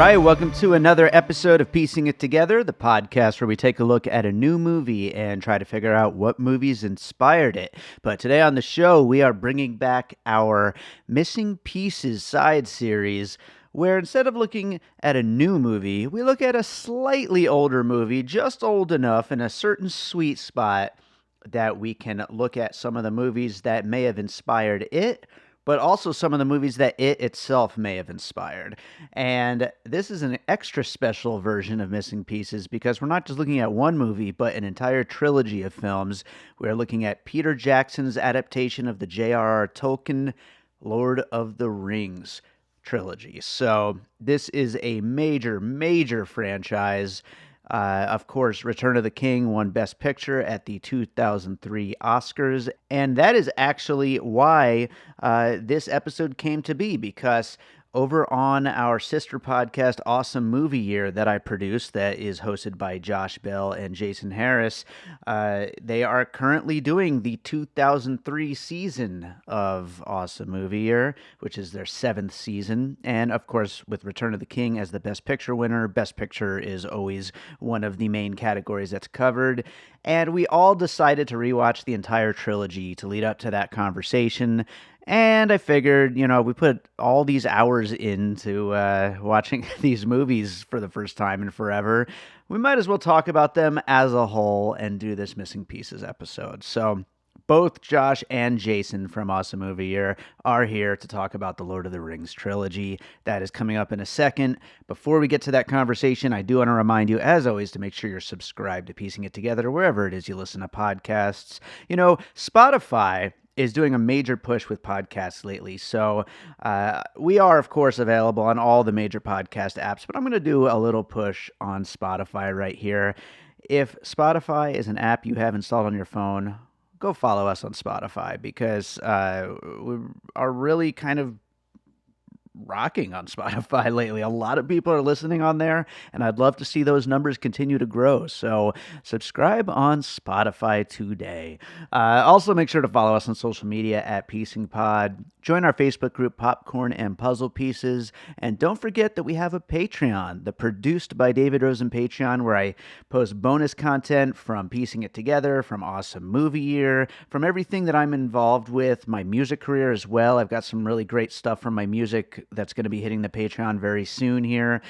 right, welcome to another episode of Piecing It Together, the podcast where we take a look at a new movie and try to figure out what movies inspired it. But today on the show, we are bringing back our Missing Pieces side series, where instead of looking at a new movie, we look at a slightly older movie, just old enough in a certain sweet spot that we can look at some of the movies that may have inspired it, but also some of the movies that it itself may have inspired. And this is an extra special version of Missing Pieces because we're not just looking at one movie, but an entire trilogy of films. We're looking at Peter Jackson's adaptation of the J.R.R. Tolkien Lord of the Rings trilogy. So this is a major, major franchise. Of course, Return of the King won Best Picture at the 2003 Oscars, and that is actually why this episode came to be, because over on our sister podcast, Awesome Movie Year, that I produce, that is hosted by Josh Bell and Jason Harris, they are currently doing the 2003 season of Awesome Movie Year, which is their 7th season. And of course, with Return of the King as the Best Picture winner, Best Picture is always one of the main categories that's covered. And we all decided to rewatch the entire trilogy to lead up to that conversation. And I figured, we put all these hours into watching these movies for the first time in forever. We might as well talk about them as a whole and do this Missing Pieces episode. So both Josh and Jason from Awesome Movie Year are here to talk about the Lord of the Rings trilogy. That is coming up in a second. Before we get to that conversation, I do want to remind you, as always, to make sure you're subscribed to Piecing It Together wherever it is you listen to podcasts. Spotify is doing a major push with podcasts lately. So we are, of course, available on all the major podcast apps, but I'm going to do a little push on Spotify right here. If Spotify is an app you have installed on your phone, go follow us on Spotify, because we are really kind of rocking on Spotify lately. A lot of people are listening on there, and I'd love to see those numbers continue to grow. So subscribe on Spotify today. Also, make sure to follow us on social media at Piecing Pod. Join our Facebook group, Popcorn and Puzzle Pieces. And don't forget that we have a Patreon, the Produced by David Rosen Patreon, where I post bonus content from Piecing It Together, from Awesome Movie Year, from everything that I'm involved with, my music career as well. I've got some really great stuff from my music that's going to be hitting the Patreon very soon here.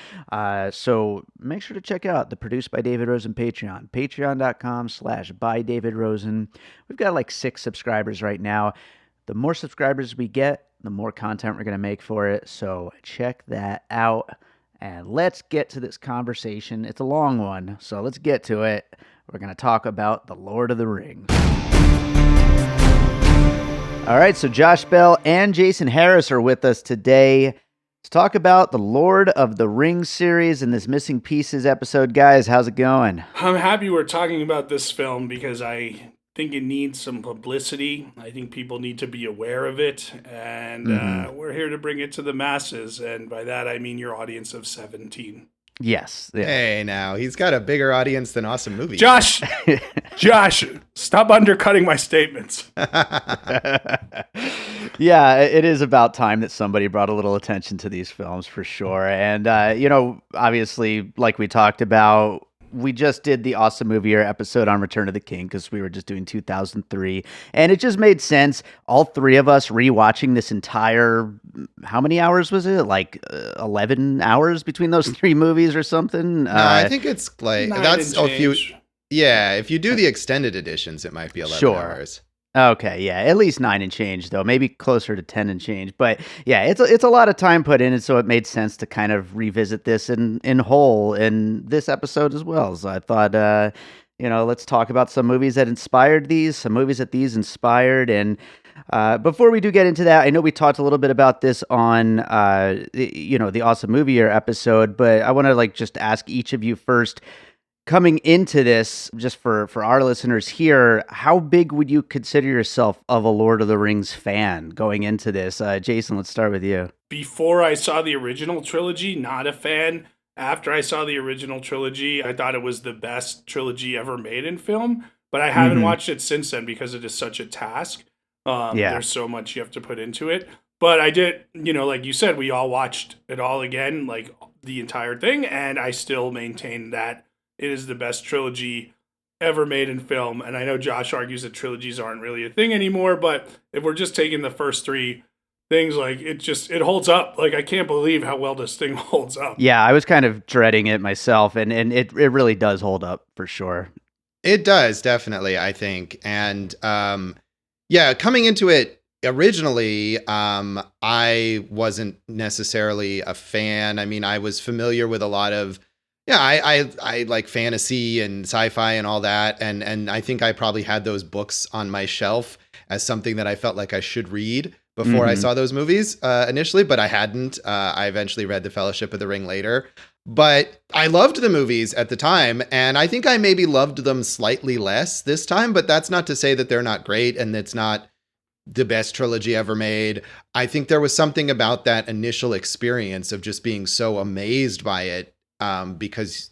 So make sure to check out the Produced by David Rosen Patreon, patreon.com/bydavidrosen. We've got like 6 subscribers right now. The more subscribers we get, the more content we're going to make for it. So check that out. And let's get to this conversation. It's a long one, so let's get to it. We're going to talk about the Lord of the Rings. All right, so Josh Bell and Jason Harris are with us today to talk about the Lord of the Rings series in this Missing Pieces episode. Guys, how's it going? I'm happy we're talking about this film because I think it needs some publicity. I think people need to be aware of it, and we're here to bring it to the masses, and by that I mean your audience of 17. Yes. Yeah. Hey, now, he's got a bigger audience than Awesome Movie. Josh, stop undercutting my statements. Yeah, it is about time that somebody brought a little attention to these films for sure. And, obviously, like we talked about, we just did the Awesome Movie Year episode on Return of the King because we were just doing 2003. And it just made sense, all 3 of us rewatching this entire, how many hours was it? Like 11 hours between those 3 movies or something? No, I think it's like, that's a few. Yeah, if you do the extended editions, it might be 11 hours. Okay, yeah, at least 9 and change though, maybe closer to 10 and change. But yeah, it's a lot of time put in, and so it made sense to kind of revisit this in whole in this episode as well. So I thought, let's talk about some movies that inspired these, some movies that these inspired. And before we do get into that, I know we talked a little bit about this on the Awesome Movie Year episode, but I want to just ask each of you first, coming into this, just for our listeners here, how big would you consider yourself of a Lord of the Rings fan going into this? Jason, let's start with you. Before I saw the original trilogy, not a fan. After I saw the original trilogy, I thought it was the best trilogy ever made in film, but I haven't watched it since then because it is such a task. There's so much you have to put into it. But I did, like you said, we all watched it all again, like the entire thing, and I still maintain that it is the best trilogy ever made in film. And I know Josh argues that trilogies aren't really a thing anymore, but if we're just taking the first three things, like it holds up. Like, I can't believe how well this thing holds up. Yeah, I was kind of dreading it myself, and it really does hold up for sure. It does, definitely, I think. And coming into it originally, I wasn't necessarily a fan. I mean, I was familiar with a lot of I like fantasy and sci-fi and all that, and I think I probably had those books on my shelf as something that I felt like I should read before I saw those movies initially, but I hadn't. I eventually read The Fellowship of the Ring later. But I loved the movies at the time, and I think I maybe loved them slightly less this time, but that's not to say that they're not great and it's not the best trilogy ever made. I think there was something about that initial experience of just being so amazed by it, because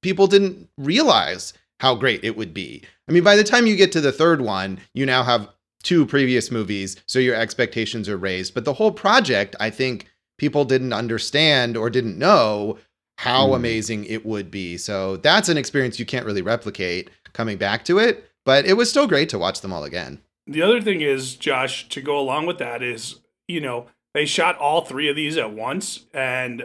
people didn't realize how great it would be. I mean, by the time you get to the third one, you now have two previous movies, so your expectations are raised. But the whole project, I think people didn't understand or didn't know how amazing it would be. So that's an experience you can't really replicate coming back to it, but it was still great to watch them all again. The other thing is, Josh, to go along with that is, they shot all three of these at once, and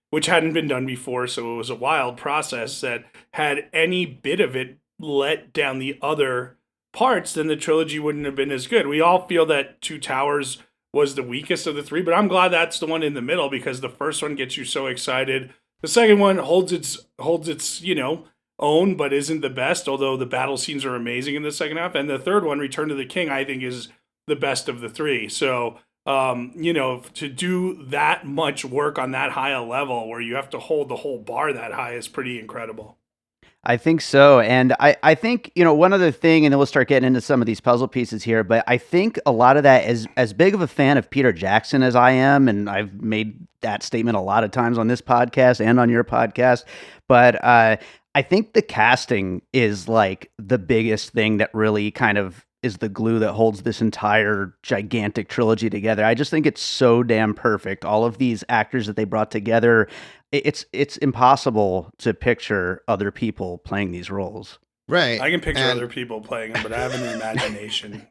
which hadn't been done before, so it was a wild process that had any bit of it let down the other parts, then the trilogy wouldn't have been as good. We all feel that Two Towers was the weakest of the three, but I'm glad that's the one in the middle, because the first one gets you so excited. The second one holds its own, but isn't the best, although the battle scenes are amazing in the second half. And the third one, Return to the King, I think is the best of the three. So, to do that much work on that high a level where you have to hold the whole bar that high is pretty incredible. I think so. And I think, one other thing, and then we'll start getting into some of these puzzle pieces here, but I think a lot of that is, as big of a fan of Peter Jackson as I am, and I've made that statement a lot of times on this podcast and on your podcast, but I think the casting is like the biggest thing that really kind of is the glue that holds this entire gigantic trilogy together. I just think it's so damn perfect. All of these actors that they brought together, it's impossible to picture other people playing these roles. Right. I can picture other people playing them, but I have an imagination.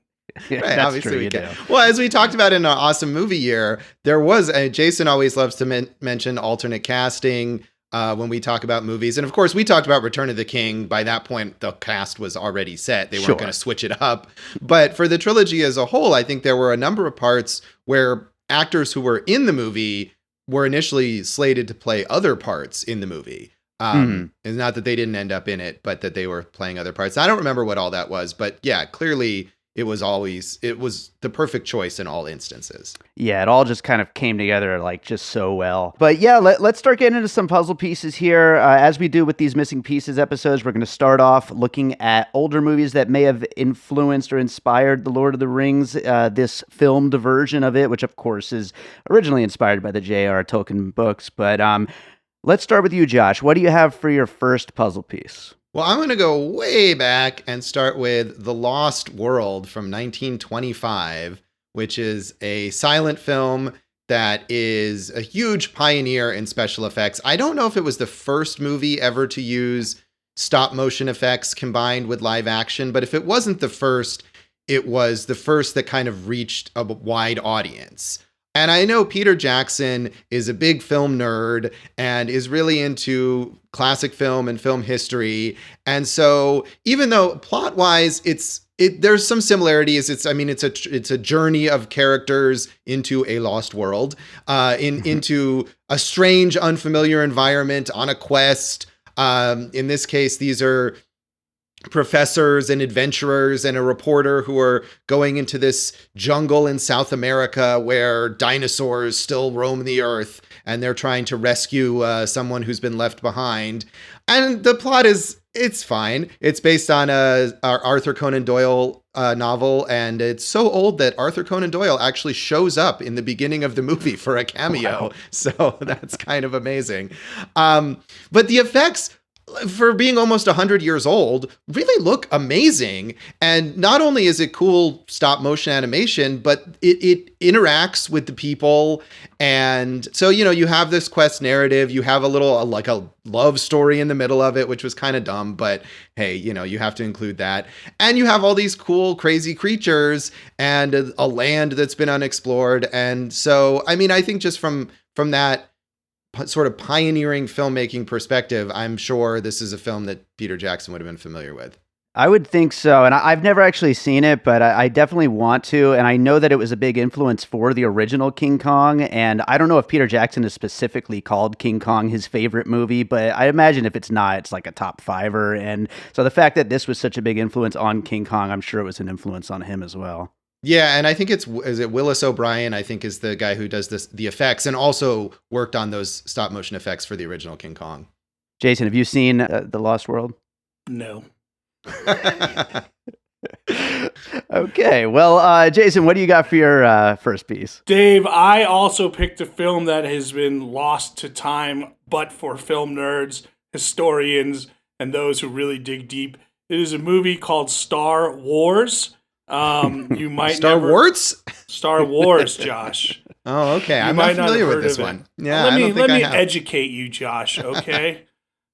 Yeah, right, that's obviously true, we you can. do. Well, as we talked about in our awesome movie year, there was Jason always loves to mention alternate casting when we talk about movies. And of course, we talked about Return of the King. By that point, the cast was already set. They weren't going to switch it up. But for the trilogy as a whole, I think there were a number of parts where actors who were in the movie were initially slated to play other parts in the movie. And not that they didn't end up in it, but that they were playing other parts. I don't remember what all that was, but yeah, clearly it was the perfect choice in all instances. Yeah, it all just kind of came together like just so well. But yeah, let's start getting into some puzzle pieces here. As we do with these missing pieces episodes, we're going to start off looking at older movies that may have influenced or inspired The Lord of the Rings, this filmed version of it, which of course is originally inspired by the J.R.R. Tolkien books. But let's start with you, Josh. What do you have for your first puzzle piece? Well, I'm going to go way back and start with The Lost World from 1925, which is a silent film that is a huge pioneer in special effects. I don't know if it was the first movie ever to use stop motion effects combined with live action, but if it wasn't the first, it was the first that kind of reached a wide audience. And I know Peter Jackson is a big film nerd and is really into classic film and film history. And so even though plot-wise there's some similarities, it's a journey of characters into a lost world, into a strange, unfamiliar environment on a quest. In this case, these are professors and adventurers and a reporter who are going into this jungle in South America where dinosaurs still roam the earth, and they're trying to rescue someone who's been left behind. And the plot it's fine. It's based on a Arthur Conan Doyle novel, and it's so old that Arthur Conan Doyle actually shows up in the beginning of the movie for a cameo. Wow. So that's kind of amazing. But the effects, for being almost 100 years old, really look amazing. And not only is it cool stop motion animation, but it interacts with the people. And so, you have this quest narrative, you have a little, like a love story in the middle of it, which was kind of dumb, but hey, you have to include that. And you have all these cool, crazy creatures and a land that's been unexplored. And so, I mean, I think just from that sort of pioneering filmmaking perspective, I'm sure this is a film that Peter Jackson would have been familiar with. I would think so. And I've never actually seen it, but I definitely want to. And I know that it was a big influence for the original King Kong. And I don't know if Peter Jackson has specifically called King Kong his favorite movie, but I imagine if it's not, it's like a top fiver. And so the fact that this was such a big influence on King Kong, I'm sure it was an influence on him as well. Yeah, and I think is it Willis O'Brien, I think, is the guy who does the effects and also worked on those stop motion effects for the original King Kong. Jason, have you seen The Lost World? No. Okay, well, Jason, what do you got for your first piece? Dave, I also picked a film that has been lost to time, but for film nerds, historians, and those who really dig deep. It is a movie called Star Wars. You might Star Wars, Josh. Oh, okay. I'm not familiar with this one. Yeah, let me educate you, Josh. Okay.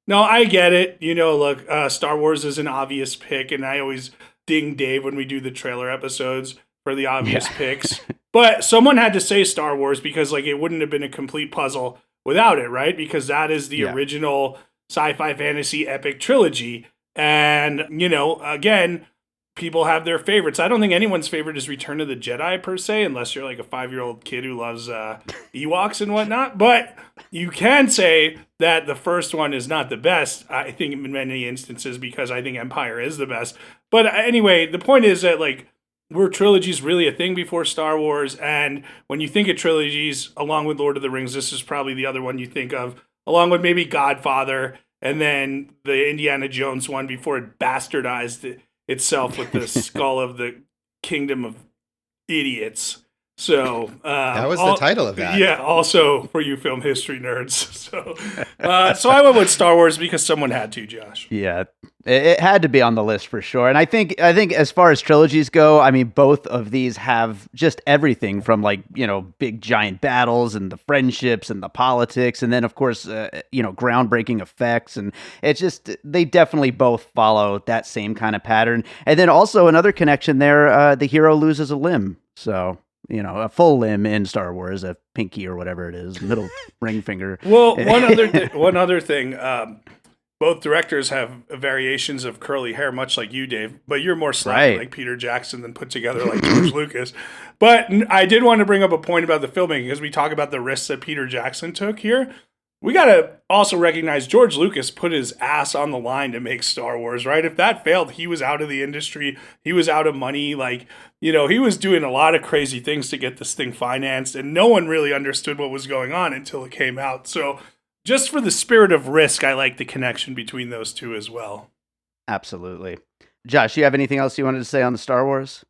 No, I get it. Look, Star Wars is an obvious pick, and I always ding Dave when we do the trailer episodes for the obvious picks. But someone had to say Star Wars because, it wouldn't have been a complete puzzle without it, right? Because that is the original sci-fi fantasy epic trilogy. And, again, people have their favorites. I don't think anyone's favorite is Return of the Jedi per se, unless you're like a 5-year-old kid who loves Ewoks and whatnot. But you can say that the first one is not the best, I think, in many instances, because I think Empire is the best. But anyway, the point is that, were trilogies really a thing before Star Wars? And when you think of trilogies, along with Lord of the Rings, this is probably the other one you think of, along with maybe Godfather, and then the Indiana Jones one before it bastardized itself with the skull of the Kingdom of Idiots. So that was the title of that. Yeah, also for you film history nerds. So I went with Star Wars because someone had to, Josh. Yeah, it had to be on the list for sure. And I think as far as trilogies go, I mean, both of these have just everything from big giant battles and the friendships and the politics, and then of course groundbreaking effects, and it's just they definitely both follow that same kind of pattern. And then also another connection there, the hero loses a limb, so. A full limb in Star Wars, a pinky or whatever it is, middle ring finger. Well, one other thing, both directors have variations of curly hair, much like you, Dave, but you're more slightly like Peter Jackson than put together like George Lucas. But I did want to bring up a point about the filmmaking, because we talk about the risks that Peter Jackson took here. We got to also recognize George Lucas put his ass on the line to make Star Wars, right? If that failed, he was out of the industry. He was out of money. He was doing a lot of crazy things to get this thing financed, and no one really understood what was going on until it came out. So just for the spirit of risk, I like the connection between those two as well. Absolutely. Josh, you have anything else you wanted to say on the Star Wars?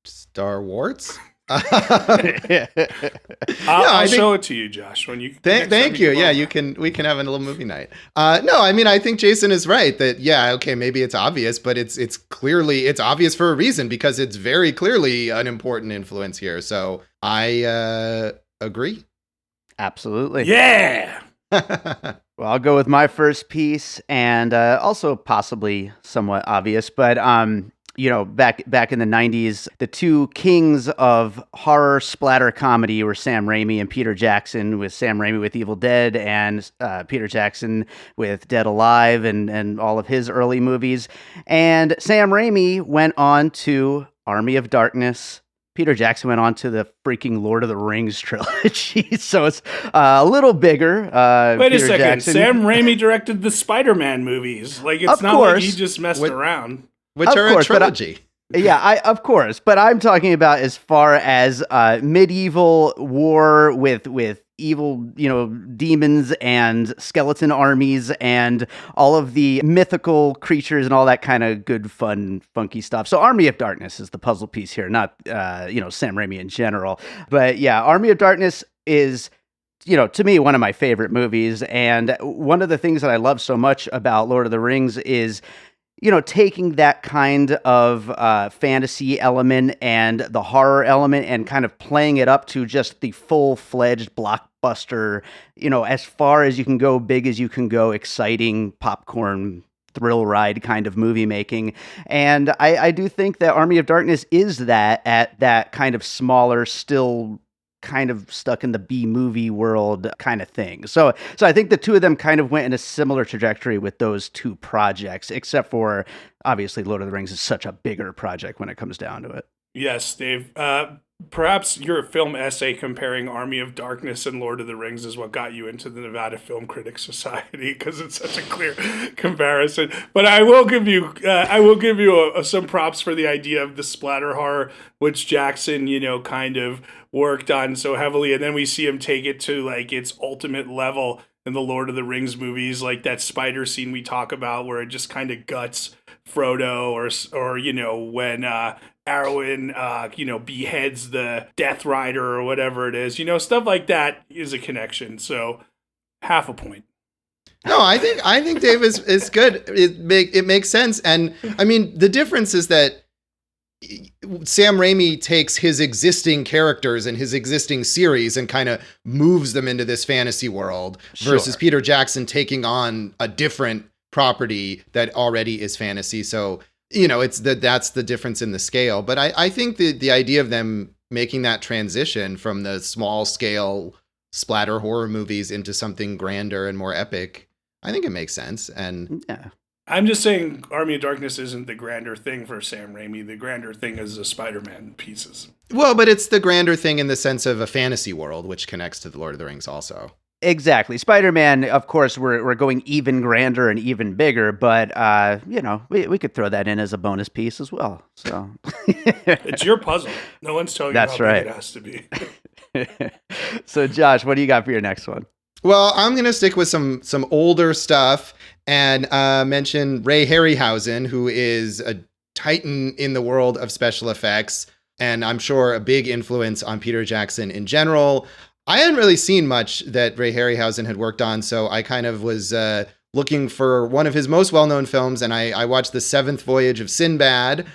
Star Wars? I'll show it to you, Josh. When you thank you. Yeah, we can have a little movie night. No, I mean, I think Jason is right that okay, maybe it's obvious, but it's obvious for a reason, because it's very clearly an important influence here. So I agree. Absolutely. Yeah. Well, I'll go with my first piece, and also possibly somewhat obvious, but back in the 90s, the two kings of horror splatter comedy were Sam Raimi and Peter Jackson, with Sam Raimi with Evil Dead and Peter Jackson with Dead Alive and all of his early movies. And Sam Raimi went on to Army of Darkness. Peter Jackson went on to the freaking Lord of the Rings trilogy, so it's a little bigger. Wait Peter a second. Jackson. Sam Raimi directed the Spider-Man movies. It's not like he just messed around. Which are a trilogy. Of course. But I'm talking about as far as medieval war with evil, demons and skeleton armies and all of the mythical creatures and all that kind of good, fun, funky stuff. So Army of Darkness is the puzzle piece here, not, Sam Raimi in general. But yeah, Army of Darkness is to me, one of my favorite movies. And one of the things that I love so much about Lord of the Rings is, taking that kind of fantasy element and the horror element and kind of playing it up to just the full-fledged blockbuster, as far as you can go, big as you can go, exciting popcorn thrill ride kind of movie making. And I do think that Army of Darkness is that at that kind of smaller, still kind of stuck in the B movie world kind of thing. So I think the two of them kind of went in a similar trajectory with those two projects, except for obviously Lord of the Rings is such a bigger project when it comes down to it. Yes, Dave. Perhaps your film essay comparing Army of Darkness and Lord of the Rings is what got you into the Nevada Film Critics Society, because it's such a clear comparison. But I will give you some props for the idea of the splatter horror, which Jackson, kind of worked on so heavily, and then we see him take it to like its ultimate level in the Lord of the Rings movies, like that spider scene we talk about, where it just kind of guts Frodo, or when Arwen, beheads the Death Rider or whatever it is. Stuff like that is a connection. So half a point. No, I think Dave is good. It makes sense. And I mean, the difference is that Sam Raimi takes his existing characters and his existing series and kind of moves them into this fantasy world versus Peter Jackson taking on a different property that already is fantasy. So, that's the difference in the scale. But I think the idea of them making that transition from the small scale splatter horror movies into something grander and more epic, I think it makes sense. And yeah. I'm just saying Army of Darkness isn't the grander thing for Sam Raimi. The grander thing is the Spider-Man pieces. Well, but it's the grander thing in the sense of a fantasy world, which connects to the Lord of the Rings also. Exactly. Spider-Man, of course, we're going even grander and even bigger, but we could throw that in as a bonus piece as well. So it's your puzzle. No one's telling you how big it has to be. So Josh, what do you got for your next one? Well, I'm going to stick with some older stuff and mention Ray Harryhausen, who is a titan in the world of special effects, and I'm sure a big influence on Peter Jackson in general. I hadn't really seen much that Ray Harryhausen had worked on, so I kind of was looking for one of his most well-known films, and I watched The Seventh Voyage of Sinbad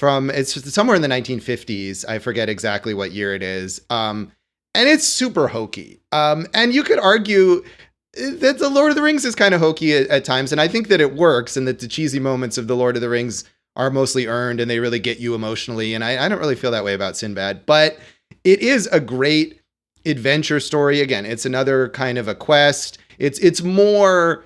it's somewhere in the 1950s. I forget exactly what year it is. And it's super hokey. And you could argue that the Lord of the Rings is kind of hokey at times, and I think that it works, and that the cheesy moments of the Lord of the Rings are mostly earned, and they really get you emotionally, and I don't really feel that way about Sinbad, but it is a great adventure story. Again, it's another kind of a quest. It's more,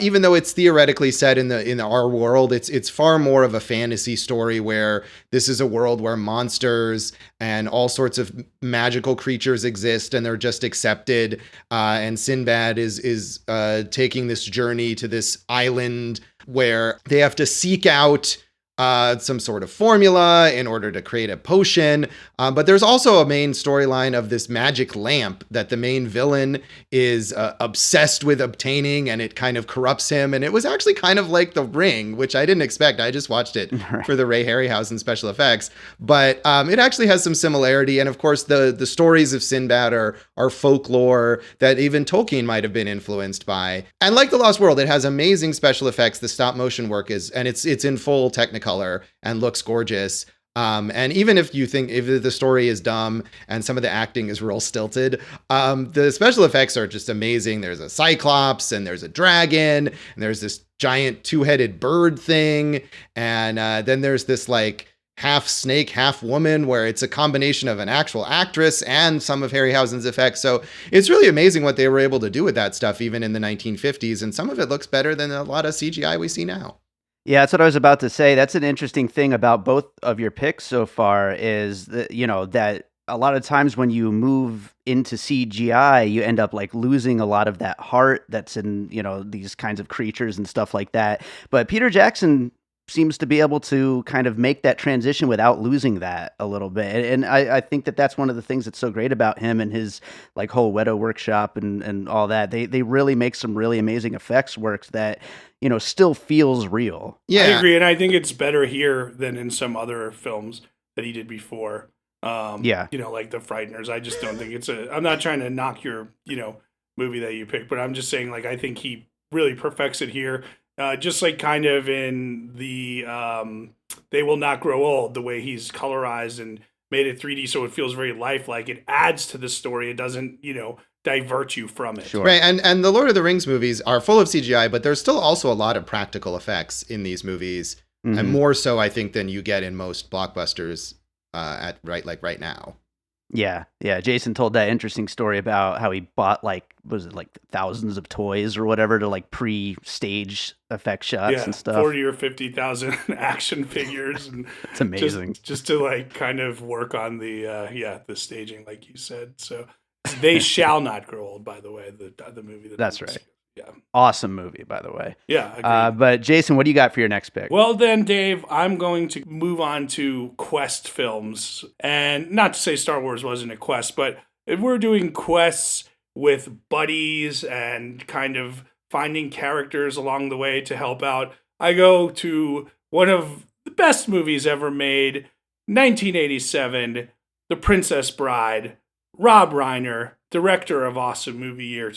even though it's theoretically set in our world, it's far more of a fantasy story where this is a world where monsters and all sorts of magical creatures exist, and they're just accepted. And Sinbad is taking this journey to this island where they have to seek out some sort of formula in order to create a potion. But there's also a main storyline of this magic lamp that the main villain is obsessed with obtaining, and it kind of corrupts him. And it was actually kind of like The Ring, which I didn't expect. I just watched it for the Ray Harryhausen special effects. But it actually has some similarity. And of course, the stories of Sinbad are folklore that even Tolkien might have been influenced by. And like The Lost World, it has amazing special effects. The stop motion work it's in full Technicolor and looks gorgeous. And even if you think if the story is dumb and some of the acting is real stilted, the special effects are just amazing. There's a cyclops, and there's a dragon, and there's this giant two-headed bird thing. And then there's this like half snake, half woman, where it's a combination of an actual actress and some of Harryhausen's effects. So it's really amazing what they were able to do with that stuff, even in the 1950s. And some of it looks better than a lot of CGI we see now. Yeah, that's what I was about to say. That's an interesting thing about both of your picks so far is that, that a lot of times when you move into CGI, you end up like losing a lot of that heart that's in, these kinds of creatures and stuff like that. But Peter Jackson seems to be able to kind of make that transition without losing that a little bit. And I think that that's one of the things that's so great about him and his like whole Weta workshop and all that. They really make some really amazing effects works that, still feels real. Yeah, I agree. And I think it's better here than in some other films that he did before. Yeah. Like The Frighteners. I just don't think I'm not trying to knock your, movie that you picked, but I'm just saying, like, I think he really perfects it here. Just like kind of in the They Will Not Grow Old, the way he's colorized and made it 3D so it feels very lifelike. It adds to the story. It doesn't, divert you from it. Sure. Right, and the Lord of the Rings movies are full of CGI, but there's still also a lot of practical effects in these movies, and more so, I think, than you get in most blockbusters right now. Yeah. Jason told that interesting story about how he bought thousands of toys or whatever to like pre-stage effect shots and stuff. 40 or 50,000 action figures, and it's amazing. Just to like kind of work on the staging, like you said. So They Shall Not Grow Old, by the way, the movie. That's right. Yeah. Awesome movie, by the way. Yeah. But Jason, what do you got for your next pick? Well, then, Dave, I'm going to move on to quest films. And not to say Star Wars wasn't a quest, but if we're doing quests with buddies and kind of finding characters along the way to help out, I go to one of the best movies ever made, 1987, The Princess Bride, Rob Reiner, director of Awesome Movie Year.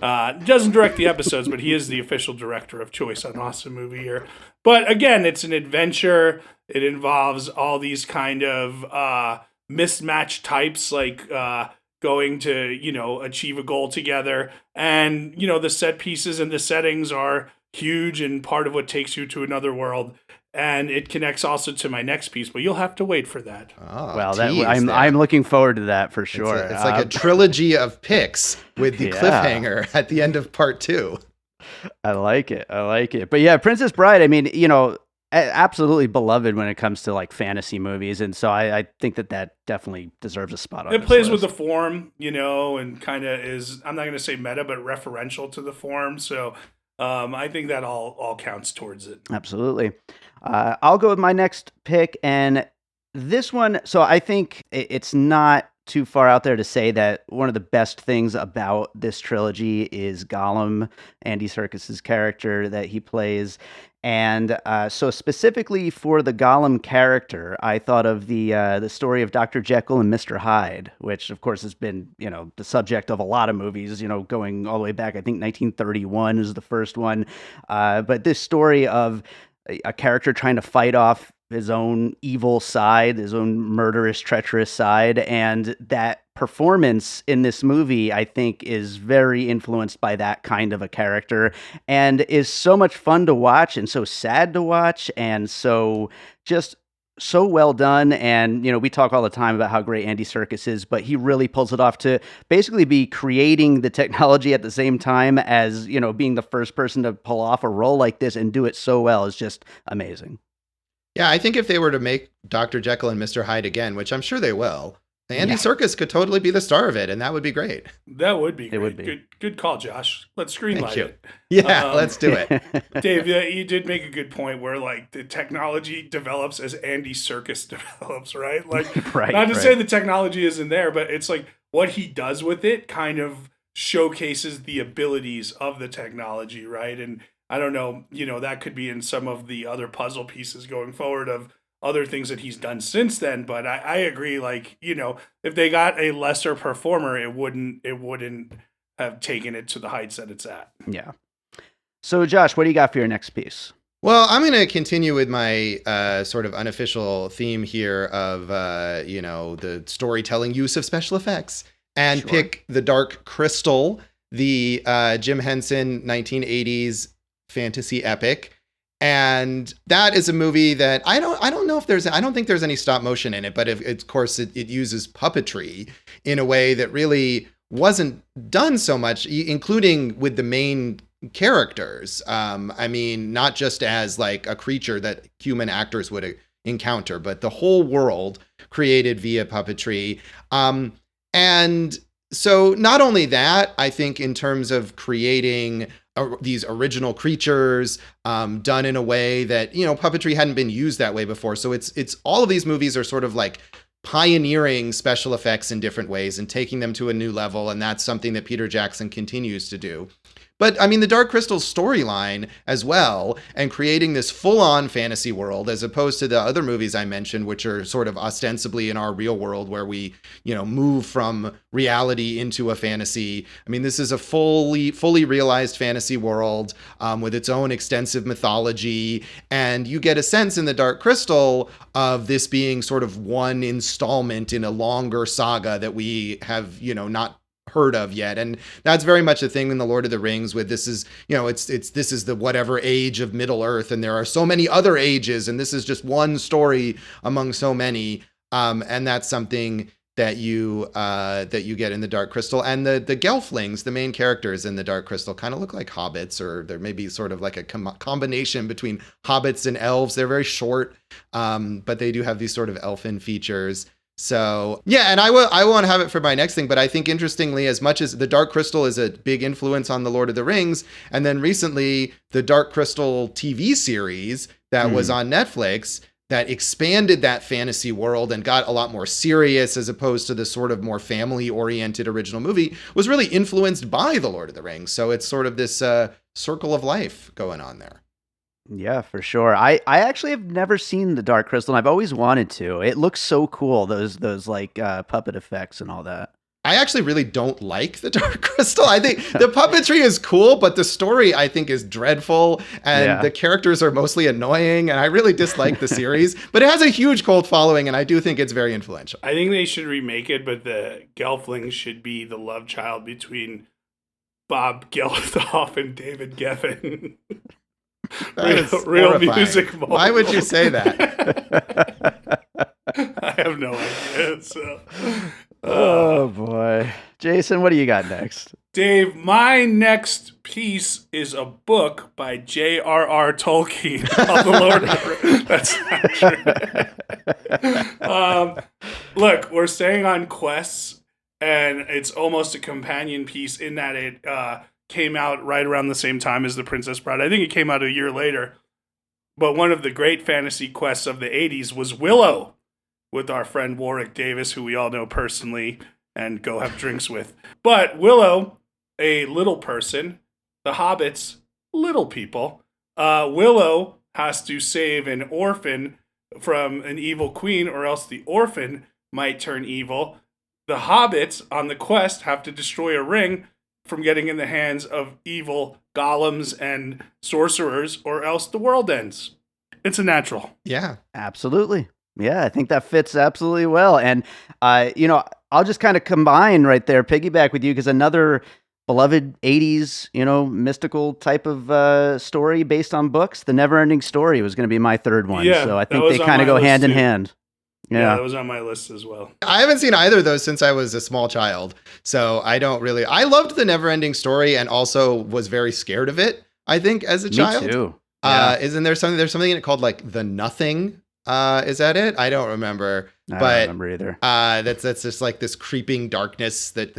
Doesn't direct the episodes, but he is the official director of choice on Awesome Movie Year. But again, it's an adventure. It involves all these kind of mismatched types, like going to, achieve a goal together. And, the set pieces and the settings are huge and part of what takes you to another world. And it connects also to my next piece, but you'll have to wait for that. Oh, well, I'm looking forwed to that for sure. It's like a trilogy of picks with the cliffhanger at the end of part 2. I like it. But yeah, Princess Bride, I mean, absolutely beloved when it comes to like fantasy movies. And so I think that definitely deserves a spot on it. It plays with the form, and kind of is, I'm not going to say meta, but referential to the form. So I think that all counts towards it. Absolutely. I'll go with my next pick, and this one, so I think it's not too far out there to say that one of the best things about this trilogy is Gollum, Andy Serkis's character that he plays. And so specifically for the Gollum character, I thought of the story of Dr. Jekyll and Mr. Hyde, which of course has been, the subject of a lot of movies, going all the way back. I think 1931 is the first one. But this story of a character trying to fight off his own evil side, his own murderous, treacherous side, and that performance in this movie, I think, is very influenced by that kind of a character and is so much fun to watch and so sad to watch and so well done. And, we talk all the time about how great Andy Serkis is, but he really pulls it off to basically be creating the technology at the same time as, being the first person to pull off a role like this and do it so well is just amazing. Yeah, I think if they were to make Dr. Jekyll and Mr. Hyde again, which I'm sure they will, Andy Serkis could totally be the star of it, and that would be great. That would be great. It would be. Good call, Josh. Let's screenlight it. Yeah, let's do it. Dave, you did make a good point where, like, the technology develops as Andy Serkis develops, right? Like, right, not to say the technology isn't there, but it's like what he does with it kind of showcases the abilities of the technology, right? And I don't know, that could be in some of the other puzzle pieces going forward of other things that he's done since then. But I agree, like, if they got a lesser performer, it wouldn't have taken it to the heights that it's at. Yeah. So Josh, what do you got for your next piece? Well, I'm going to continue with my sort of unofficial theme here of, the storytelling use of special effects and pick The Dark Crystal, the Jim Henson 1980s fantasy epic. And that is a movie that I don't think there's any stop motion in it, but of course it uses puppetry in a way that really wasn't done so much, including with the main characters. Not just as like a creature that human actors would encounter, but the whole world created via puppetry. And so not only that, I think in terms of creating these original creatures done in a way that, puppetry hadn't been used that way before. So it's all of these movies are sort of like pioneering special effects in different ways and taking them to a new level. And that's something that Peter Jackson continues to do. But I mean, the Dark Crystal storyline as well, and creating this full-on fantasy world, as opposed to the other movies I mentioned, which are sort of ostensibly in our real world where we, move from reality into a fantasy. I mean, this is a fully realized fantasy world with its own extensive mythology. And you get a sense in the Dark Crystal of this being sort of one installment in a longer saga that we have, not heard of yet. And that's very much a thing in the Lord of the Rings with this is, this is the whatever age of Middle Earth, and there are so many other ages, and this is just one story among so many. And that's something that you get in the Dark Crystal. And the Gelflings, the main characters in the Dark Crystal, kind of look like hobbits, or they're maybe sort of like a combination between hobbits and elves. They're very short, but they do have these sort of elfin features. So yeah, and I won't have it for my next thing, but I think interestingly, as much as the Dark Crystal is a big influence on the Lord of the Rings, and then recently the Dark Crystal TV series that was on Netflix that expanded that fantasy world and got a lot more serious as opposed to the sort of more family-oriented original movie, was really influenced by the Lord of the Rings. So it's sort of this circle of life going on there. Yeah, for sure. I actually have never seen the Dark Crystal, and I've always wanted to. It looks so cool, those like puppet effects and all that. I actually really don't like the Dark Crystal. I think the puppetry is cool, but the story I think is dreadful, and the characters are mostly annoying, and I really dislike the series. But it has a huge cult following, and I do think it's very influential. I think they should remake it, but the Gelflings should be the love child between Bob Geldof and David Geffen. Real music moment. Why would you say that? I have no idea. So, oh boy, Jason, what do you got next? Dave, my next piece is a book by J.R.R. Tolkien called The Lord of the Rings. That's not true. Look, we're staying on quests, and it's almost a companion piece in that it came out right around the same time as The Princess Bride. I think it came out a year later. But one of the great fantasy quests of the 80s was Willow, with our friend Warwick Davis, who we all know personally and go have drinks with. But Willow, a little person, the hobbits, little people. Willow has to save an orphan from an evil queen, or else the orphan might turn evil. The hobbits on the quest have to destroy a ring from getting in the hands of evil golems and sorcerers, or else the world ends. It's a natural. Yeah. Absolutely. Yeah, I think that fits absolutely well. And, I'll just kind of combine right there, piggyback with you, because another beloved 80s, mystical type of story based on books, The Never-Ending Story was going to be my third one. Yeah, so I think they kind of go hand in hand. Yeah, that was on my list as well. I haven't seen either of those since I was a small child. So I loved The Never-Ending Story and also was very scared of it, I think, as a child. Me too. Yeah. Isn't there's something in it called like The Nothing? Is that it? I don't remember. I don't remember either. That's just like this creeping darkness that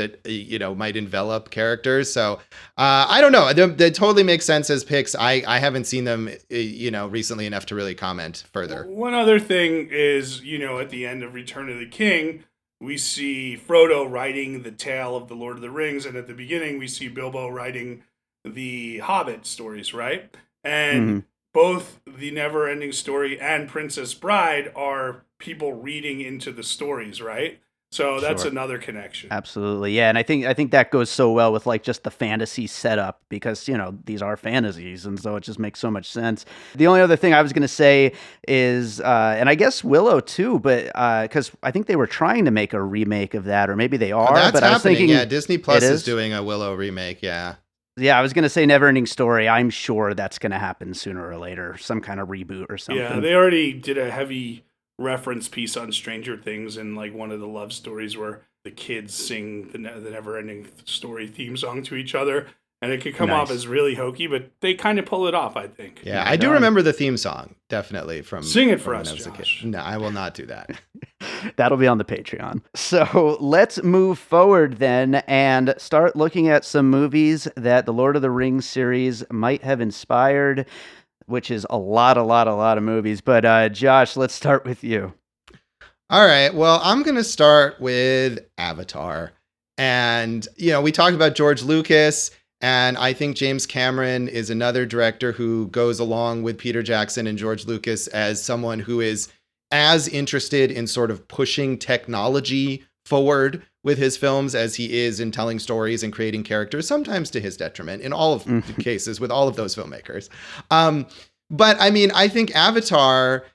might envelop characters. So I don't know. They totally make sense as picks. I haven't seen them recently enough to really comment further. One other thing is, at the end of Return of the King, we see Frodo writing the tale of the Lord of the Rings, and at the beginning we see Bilbo writing the Hobbit stories, right? And both The Never-Ending Story and Princess Bride are people reading into the stories, right? So that's another connection. Absolutely. Yeah, and I think that goes so well with like just the fantasy setup, because these are fantasies, and so it just makes so much sense. The only other thing I was going to say is and I guess Willow too, but cuz I think they were trying to make a remake of that, or maybe they are, that's but happening. I was thinking Disney Plus is doing a Willow remake, yeah. Yeah, I was going to say Never-Ending Story. I'm sure that's going to happen sooner or later, some kind of reboot or something. Yeah, they already did a heavy reference piece on Stranger Things, and like one of the love stories where the kids sing the Never-Ending Story theme song to each other, and it could come off as really hokey, but they kind of pull it off, I think. Yeah, I do remember the theme song, definitely. Sing it for us, Josh. No, I will not do that. That'll be on the Patreon. So let's move forward then and start looking at some movies that the Lord of the Rings series might have inspired, which is a lot of movies. But Josh, let's start with you. All right. Well, I'm going to start with Avatar. And, we talked about George Lucas, And I think James Cameron is another director who goes along with Peter Jackson and George Lucas as someone who is as interested in sort of pushing technology forward with his films as he is in telling stories and creating characters, sometimes to his detriment in all of the cases with all of those filmmakers. But I mean, I think Avatar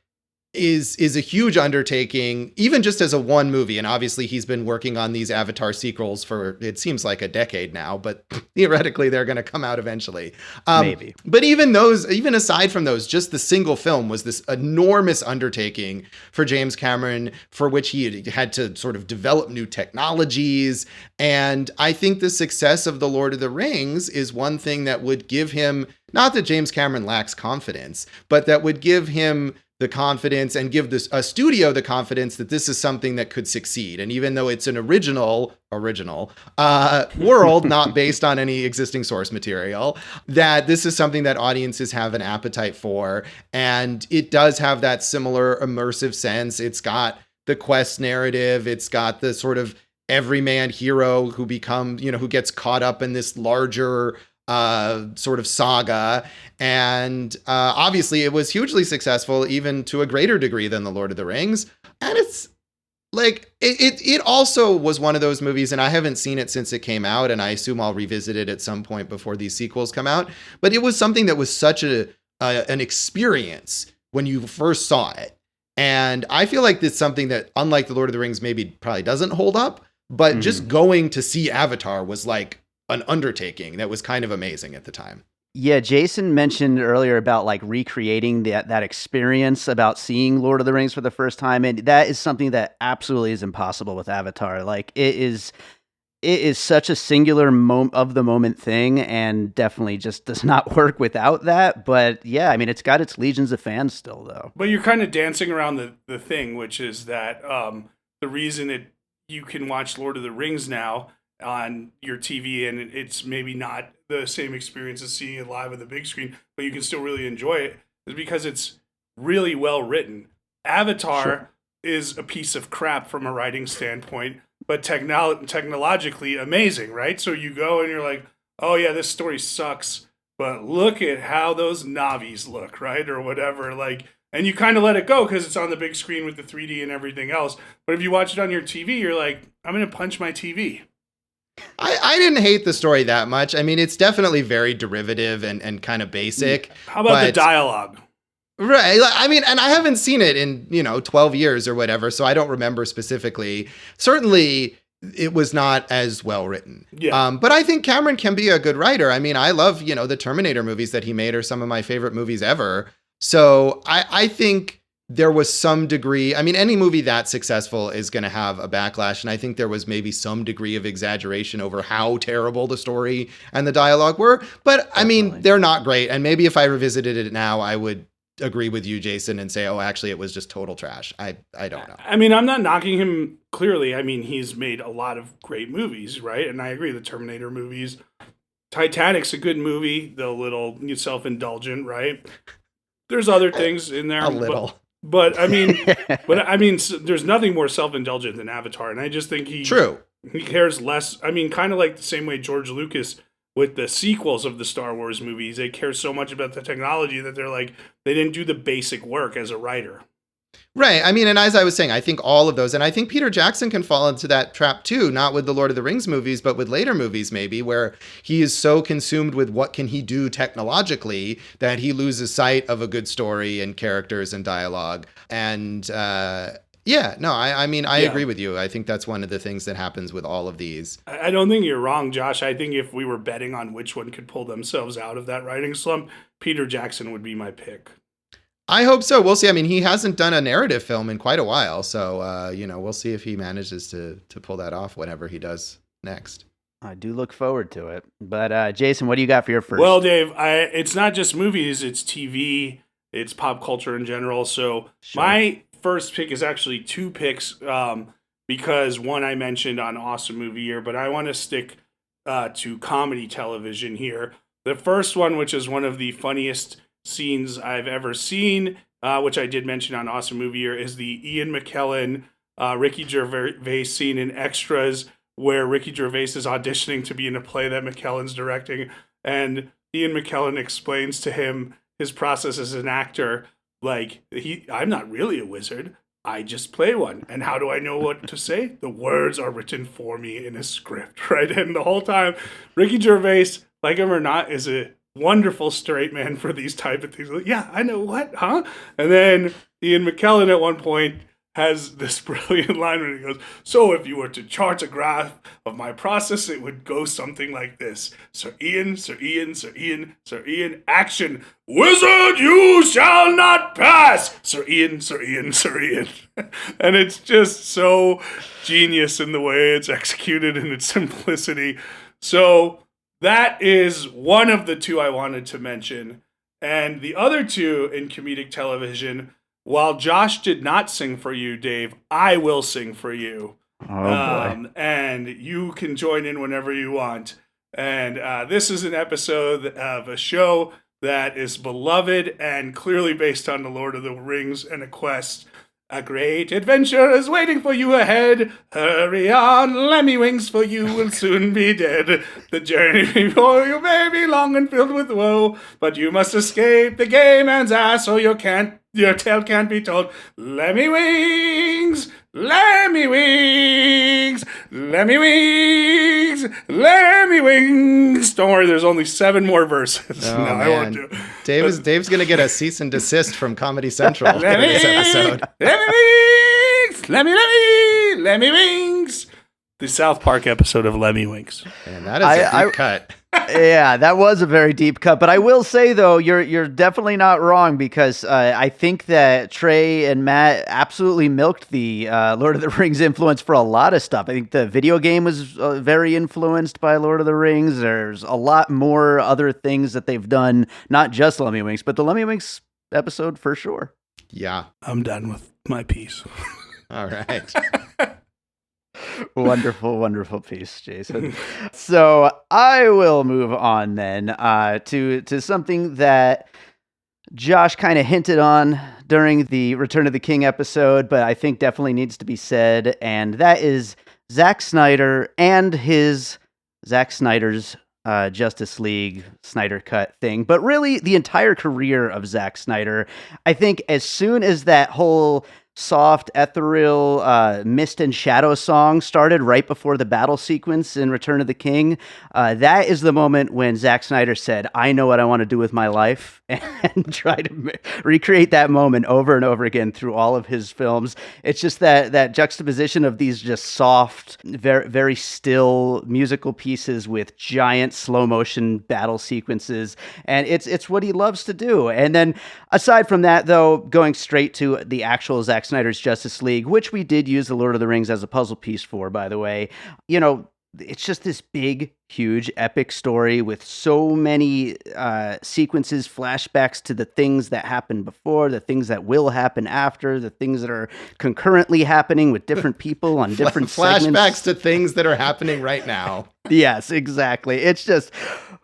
is a huge undertaking, even just as a one movie. And obviously he's been working on these Avatar sequels for, it seems like a decade now, but theoretically they're going to come out eventually. Maybe. But even aside from those, just the single film was this enormous undertaking for James Cameron, for which he had to sort of develop new technologies. And I think the success of The Lord of the Rings is one thing that would give him, not that James Cameron lacks confidence, but that would give him the confidence and give a studio the confidence that this is something that could succeed. And even though it's an original world, not based on any existing source material, that this is something that audiences have an appetite for. And it does have that similar immersive sense. It's got the quest narrative. It's got the sort of everyman hero who who gets caught up in this larger sort of saga. And obviously it was hugely successful, even to a greater degree than The Lord of the Rings. And it's like, it also was one of those movies, and I haven't seen it since it came out, and I assume I'll revisit it at some point before these sequels come out. But it was something that was such an experience when you first saw it. And I feel like it's something that, unlike The Lord of the Rings, probably doesn't hold up, but just going to see Avatar was like an undertaking that was kind of amazing at the time. Yeah, Jason mentioned earlier about like recreating that experience about seeing Lord of the Rings for the first time, and that is something that absolutely is impossible with Avatar. Like it is such a singular of the moment thing, and definitely just does not work without that. But yeah, I mean, it's got its legions of fans still, though. But you're kind of dancing around the thing, which is that the reason that you can watch Lord of the Rings now on your TV, and it's maybe not the same experience as seeing it live on the big screen, but you can still really enjoy it, is because it's really well written. Avatar is a piece of crap from a writing standpoint, but technologically amazing, right? So you go and you're like, oh yeah, this story sucks, but look at how those Navis look, right? Or whatever, like, and you kind of let it go because it's on the big screen with the 3D and everything else. But if you watch it on your TV, you're like, I'm going to punch my TV. I didn't hate the story that much. I mean, it's definitely very derivative and kind of basic. How about the dialogue? Right. I mean, and I haven't seen it in, 12 years or whatever, so I don't remember specifically. Certainly, it was not as well written. Yeah. But I think Cameron can be a good writer. I mean, I love, the Terminator movies that he made are some of my favorite movies ever. So I think there was some degree, I mean, any movie that successful is going to have a backlash. And I think there was maybe some degree of exaggeration over how terrible the story and the dialogue were. But I mean, they're not great. And maybe if I revisited it now, I would agree with you, Jason, and say, oh, actually, it was just total trash. I don't know. I mean, I'm not knocking him clearly. I mean, he's made a lot of great movies, right? And I agree, the Terminator movies. Titanic's a good movie, though a little self-indulgent, right? There's other things in there. A little. But I mean, there's nothing more self-indulgent than Avatar, and I just think he cares less. I mean, kind of like the same way George Lucas with the sequels of the Star Wars movies, they care so much about the technology that they're like, they didn't do the basic work as a writer. Right. I mean, and as I was saying, I think all of those, and I think Peter Jackson can fall into that trap too, not with the Lord of the Rings movies, but with later movies maybe, where he is so consumed with what can he do technologically that he loses sight of a good story and characters and dialogue. And I agree with you. I think that's one of the things that happens with all of these. I don't think you're wrong, Josh. I think if we were betting on which one could pull themselves out of that writing slump, Peter Jackson would be my pick. I hope so. We'll see. I mean, he hasn't done a narrative film in quite a while. So, we'll see if he manages to pull that off whenever he does next. I do look forward to it. But Jason, what do you got for your first? Well, Dave, it's not just movies. It's TV. It's pop culture in general. So my first pick is actually two picks because one I mentioned on Awesome Movie Year, but I want to stick to comedy television here. The first one, which is one of the funniest scenes I've ever seen, which I did mention on Awesome Movie Year, is the Ian McKellen, Ricky Gervais scene in Extras where Ricky Gervais is auditioning to be in a play that McKellen's directing, and Ian McKellen explains to him his process as an actor. Like, I'm not really a wizard. I just play one. And how do I know what to say? The words are written for me in a script, right? And the whole time, Ricky Gervais, like him or not, is a wonderful straight man for these type of things. Like, yeah, I know what, huh? And then Ian McKellen at one point has this brilliant line where he goes, so if you were to chart a graph of my process, it would go something like this. Sir Ian, Sir Ian, Sir Ian, Sir Ian, action. Wizard, you shall not pass. Sir Ian, Sir Ian, Sir Ian. And it's just so genius in the way it's executed and its simplicity. So that is one of the two I wanted to mention. And the other two in comedic television, while Josh did not sing for you, Dave, I will sing for you. Oh, boy. And you can join in whenever you want. And this is an episode of a show that is beloved and clearly based on The Lord of the Rings and a quest. A great adventure is waiting for you ahead. Hurry on, Lemmy Wings, for you will soon be dead. The journey before you may be long and filled with woe, but you must escape the gay man's ass, or your tale can't be told. Lemmy Wings, Lemmy Wings, Lemmy Wings, Lemmy Wings. Don't worry, there's only 7 more verses. Oh, no, man. I won't do it. Dave's going to get a cease and desist from Comedy Central for Lemmy this episode. Lemmy Wings, Lemmy Wings. The South Park episode of Lemmy Wings. And that is a deep cut. Yeah, that was a very deep cut. But I will say, though, you're definitely not wrong, because I think that Trey and Matt absolutely milked the Lord of the Rings influence for a lot of stuff. I think the video game was very influenced by Lord of the Rings. There's a lot more other things that they've done, not just Lemmy Wings, but the Lemmy Wings episode for sure. Yeah. I'm done with my piece. All right. Wonderful, wonderful piece, Jason. So I will move on then to something that Josh kind of hinted on during the Return of the King episode, but I think definitely needs to be said, and that is Zack Snyder and his Zack Snyder's Justice League Snyder Cut thing, but really the entire career of Zack Snyder. I think as soon as that whole soft, ethereal mist and shadow song started right before the battle sequence in Return of the King, that is the moment when Zack Snyder said, I know what I want to do with my life, and try to recreate that moment over and over again through all of his films. It's just that juxtaposition of these just soft, very, very still musical pieces with giant slow motion battle sequences, and it's what he loves to do. And then aside from that, though, going straight to the actual Zack Snyder's Justice League, which we did use the Lord of the Rings as a puzzle piece for, by the way, it's just this big, huge, epic story with so many sequences, flashbacks to the things that happened before, the things that will happen after, the things that are concurrently happening with different people on different segments. Flashbacks to things that are happening right now. Yes, exactly. It's just,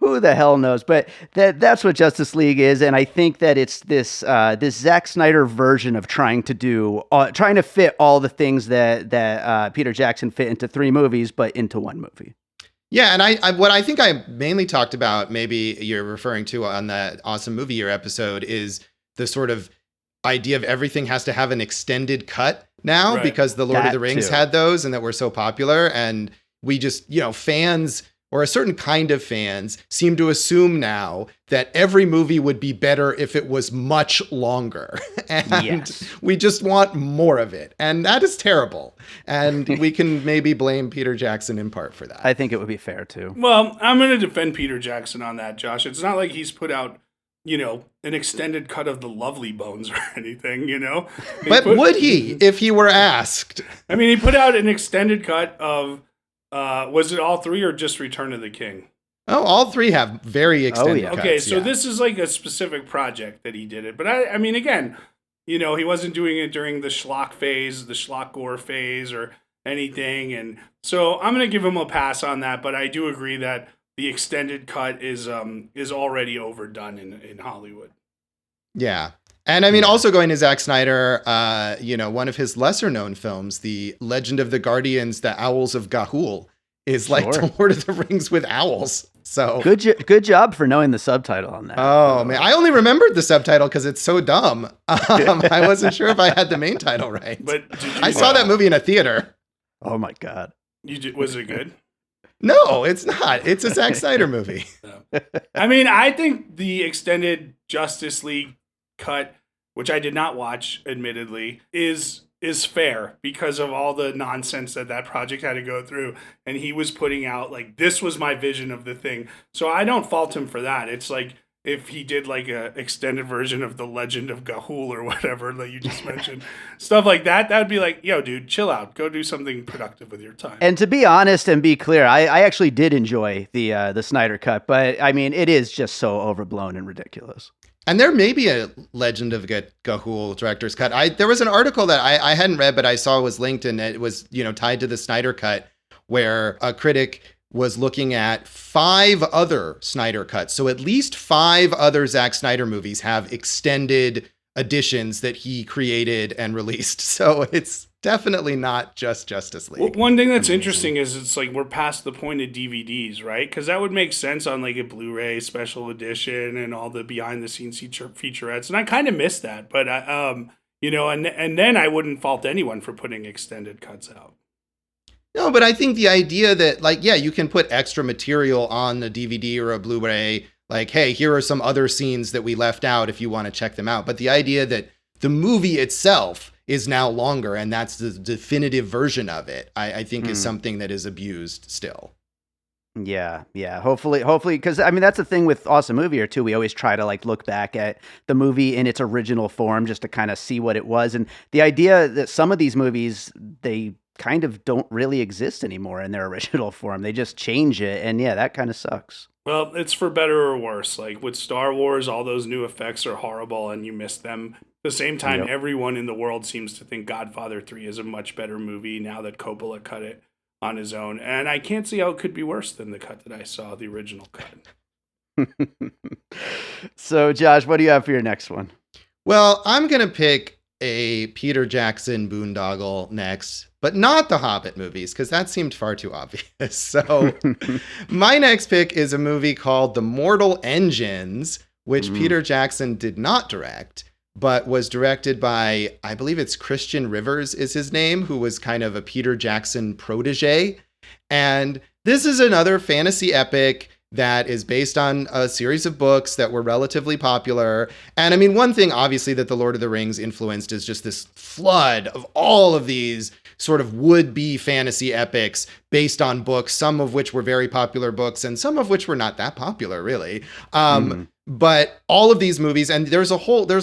who the hell knows? But that's what Justice League is, and I think that it's this Zack Snyder version of trying to fit all the things that Peter Jackson fit into 3 movies, but into 1 movie. Yeah, and what I think I mainly talked about, maybe you're referring to on that Awesome Movie Year episode, is the sort of idea of everything has to have an extended cut now, right, because the Lord of the Rings had those and that were so popular, and we just, fans, or a certain kind of fans, seem to assume now that every movie would be better if it was much longer. And we just want more of it. And that is terrible. And we can maybe blame Peter Jackson in part for that. I think it would be fair, too. Well, I'm going to defend Peter Jackson on that, Josh. It's not like he's put out, an extended cut of the Lovely Bones or anything, But would he, if he were asked? I mean, he put out an extended cut of, was it all 3 or just Return of the King? Oh, all 3 have very extended cuts. Okay, so this is like a specific project that he did it. But I mean, again, he wasn't doing it during the schlock phase, the schlock gore phase, or anything. And so I'm going to give him a pass on that. But I do agree that the extended cut is already overdone in Hollywood. Yeah. And I mean, also going to Zack Snyder, one of his lesser known films, The Legend of the Guardians, The Owls of Ga'Hoole, is like Sure. the Lord of the Rings with owls. So Good job for knowing the subtitle on that. Oh man, I only remembered the subtitle because it's so dumb. I wasn't sure if I had the main title right. But I saw that movie in a theater. Oh my God. Was it good? No, it's not. It's a Zack Snyder movie. No. I mean, I think the extended Justice League cut, which I did not watch, admittedly, is fair because of all the nonsense that project had to go through. And he was putting out, like, this was my vision of the thing. So I don't fault him for that. It's like if he did like a extended version of The Legend of Ga'Hoole or whatever that you just mentioned, stuff like that, that would be like, yo, dude, chill out. Go do something productive with your time. And to be honest and be clear, I actually did enjoy the Snyder cut, but I mean, it is just so overblown and ridiculous. And there may be a Legend of Ga'Hoole director's cut. There was an article that I hadn't read, but I saw was linked, and it was, tied to the Snyder cut, where a critic was looking at 5 other Snyder cuts. So at least 5 other Zack Snyder movies have extended editions that he created and released. So it's definitely not just Justice League. Well, one thing that's interesting is it's like we're past the point of DVDs, right? Because that would make sense on like a Blu-ray special edition and all the behind the scenes featurettes, and I kind of miss that. But and then I wouldn't fault anyone for putting extended cuts out. No, but I think the idea that, like, yeah, you can put extra material on a DVD or a Blu-ray, like, hey, here are some other scenes that we left out if you want to check them out. But the idea that the movie itself is now longer and that's the definitive version of it, I think is something that is abused still. Yeah. Hopefully, because I mean, that's the thing with Awesome Movie or Two. We always try to like look back at the movie in its original form just to kind of see what it was. And the idea that some of these movies, they kind of don't really exist anymore in their original form. They just change it. And yeah, that kind of sucks. Well, it's for better or worse. Like with Star Wars, all those new effects are horrible and you miss them. At the same time, Everyone in the world seems to think Godfather 3 is a much better movie now that Coppola cut it on his own. And I can't see how it could be worse than the cut that I saw, the original cut. So, Josh, what do you have for your next one? Well, I'm going to pick a Peter Jackson boondoggle next, but not the Hobbit movies, because that seemed far too obvious. So my next pick is a movie called The Mortal Engines, which Peter Jackson did not direct, but was directed by, I believe it's Christian Rivers is his name, who was kind of a Peter Jackson protege. And this is another fantasy epic that is based on a series of books that were relatively popular. And I mean, one thing obviously that The Lord of the Rings influenced is just this flood of all of these sort of would-be fantasy epics based on books, some of which were very popular books and some of which were not that popular, really. But all of these movies, and there's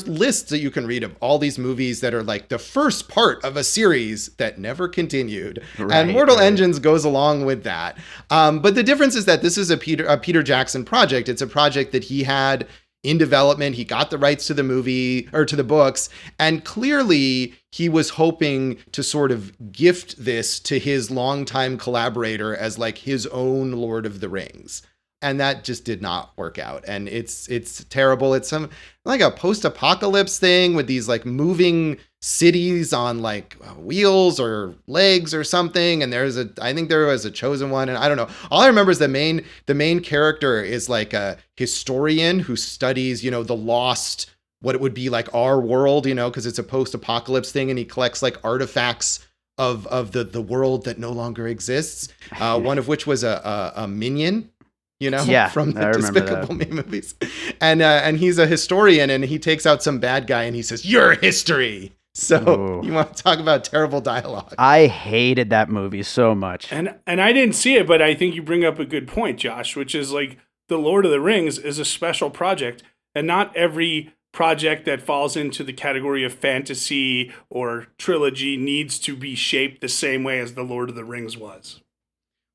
lists that you can read of all these movies that are like the first part of a series that never continued. And Mortal Engines goes along with that. But the difference is that this is a Peter Jackson project. It's a project that he had in development. He got the rights to the movie or to the books. And clearly he was hoping to sort of gift this to his longtime collaborator as like his own Lord of the Rings. And that just did not work out. And it's terrible. It's some like a post-apocalypse thing with these like moving cities on like wheels or legs or something. And I think there was a chosen one. And I don't know. All I remember is the main character is like a historian who studies, the lost, what it would be like our world, because it's a post-apocalypse thing. And he collects like artifacts of the world that no longer exists. One of which was a minion. From the Despicable Me movies. And he's a historian and he takes out some bad guy and he says, "You're history." So you want to talk about terrible dialogue. I hated that movie so much. And I didn't see it, but I think you bring up a good point, Josh, which is like The Lord of the Rings is a special project and not every project that falls into the category of fantasy or trilogy needs to be shaped the same way as The Lord of the Rings was.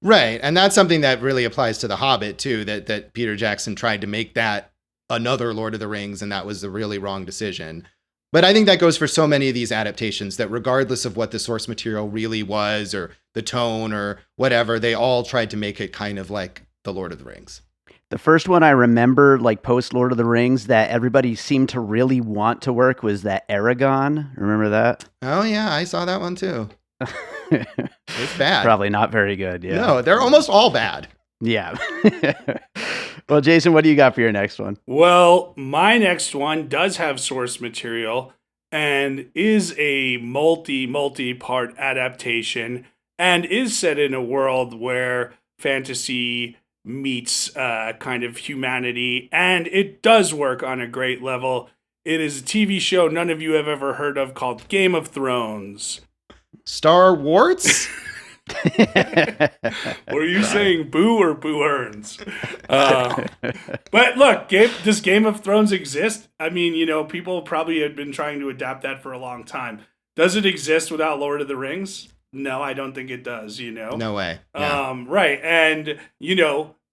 Right. And that's something that really applies to The Hobbit, too, that Peter Jackson tried to make that another Lord of the Rings, and that was the really wrong decision. But I think that goes for so many of these adaptations that regardless of what the source material really was or the tone or whatever, they all tried to make it kind of like The Lord of the Rings. The first one I remember, like post Lord of the Rings, that everybody seemed to really want to work was that Aragon. Remember that? Oh, yeah. I saw that one, too. It's bad. Probably not very good. Yeah. No, they're almost all bad. Yeah. Well, Jason, what do you got for your next one? Well, my next one does have source material and is a multi-part adaptation and is set in a world where fantasy meets kind of humanity, and it does work on a great level. It is a TV show none of you have ever heard of called Game of Thrones. Star Warts? Were you saying boo or boo earns? But look, does Game of Thrones exist? I mean, people probably had been trying to adapt that for a long time. Does it exist without Lord of the Rings? No, I don't think it does, No way. Yeah. Right. And,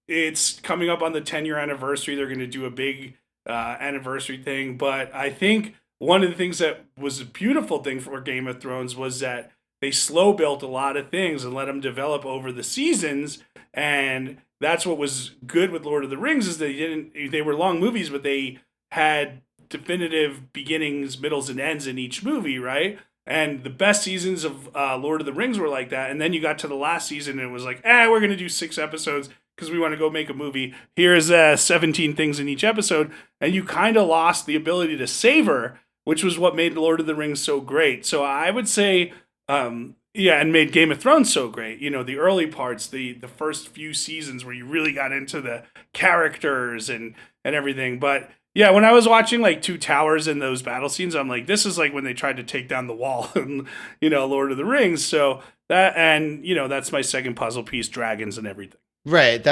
it's coming up on the 10-year anniversary. They're going to do a big anniversary thing. But I think one of the things that was a beautiful thing for Game of Thrones was that they slow built a lot of things and let them develop over the seasons. And that's what was good with Lord of the Rings is they were long movies, but they had definitive beginnings, middles, and ends in each movie, right? And the best seasons of Lord of the Rings were like that. And then you got to the last season and it was like, we're going to do 6 episodes because we want to go make a movie. Here's 17 things in each episode. And you kind of lost the ability to savor, which was what made Lord of the Rings so great. So I would say, and made Game of Thrones so great. The early parts, the first few seasons where you really got into the characters and everything. But yeah, when I was watching like Two Towers and those battle scenes, I'm like, this is like when they tried to take down the wall in, Lord of the Rings. So that's my second puzzle piece, dragons and everything. Right.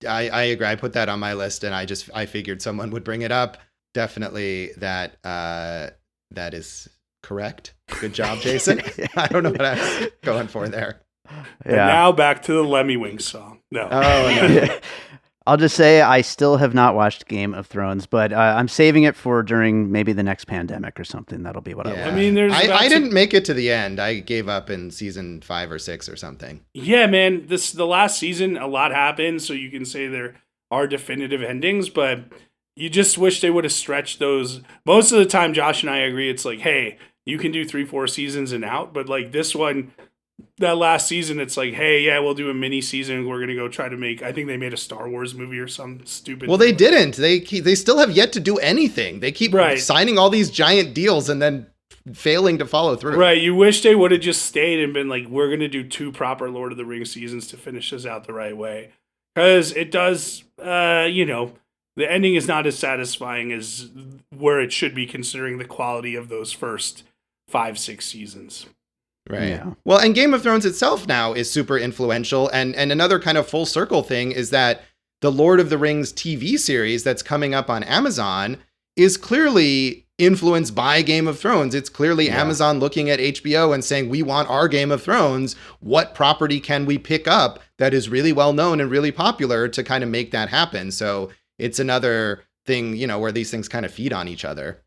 I agree. I put that on my list and I figured someone would bring it up. Definitely that is correct. Good job, Jason. I don't know what I was going for there. Yeah. And now back to the Lemmy Wings song. No. Oh, no. I'll just say I still have not watched Game of Thrones, but I'm saving it for during maybe the next pandemic or something. That'll be what I want. I mean, I didn't make it to the end. I gave up in season 5 or 6 or something. Yeah, man. The last season, a lot happened, so you can say there are definitive endings, but you just wish they would have stretched those. Most of the time, Josh and I agree. It's like, hey, you can do 3-4 seasons and out, but like this one, that last season, it's like, hey, yeah, we'll do a mini season. We're gonna go try to make. I think they made a Star Wars movie or some stupid. Well, they didn't. They still have yet to do anything. They keep signing all these giant deals and then failing to follow through. Right. You wish they would have just stayed and been like, we're gonna do 2 proper Lord of the Rings seasons to finish this out the right way, because it does. The ending is not as satisfying as where it should be, considering the quality of those first 5-6 seasons. Right. Yeah. Well, and Game of Thrones itself now is super influential. And another kind of full circle thing is that the Lord of the Rings TV series that's coming up on Amazon is clearly influenced by Game of Thrones. It's clearly Amazon looking at HBO and saying, we want our Game of Thrones. What property can we pick up that is really well known and really popular to kind of make that happen? So it's another thing, where these things kind of feed on each other.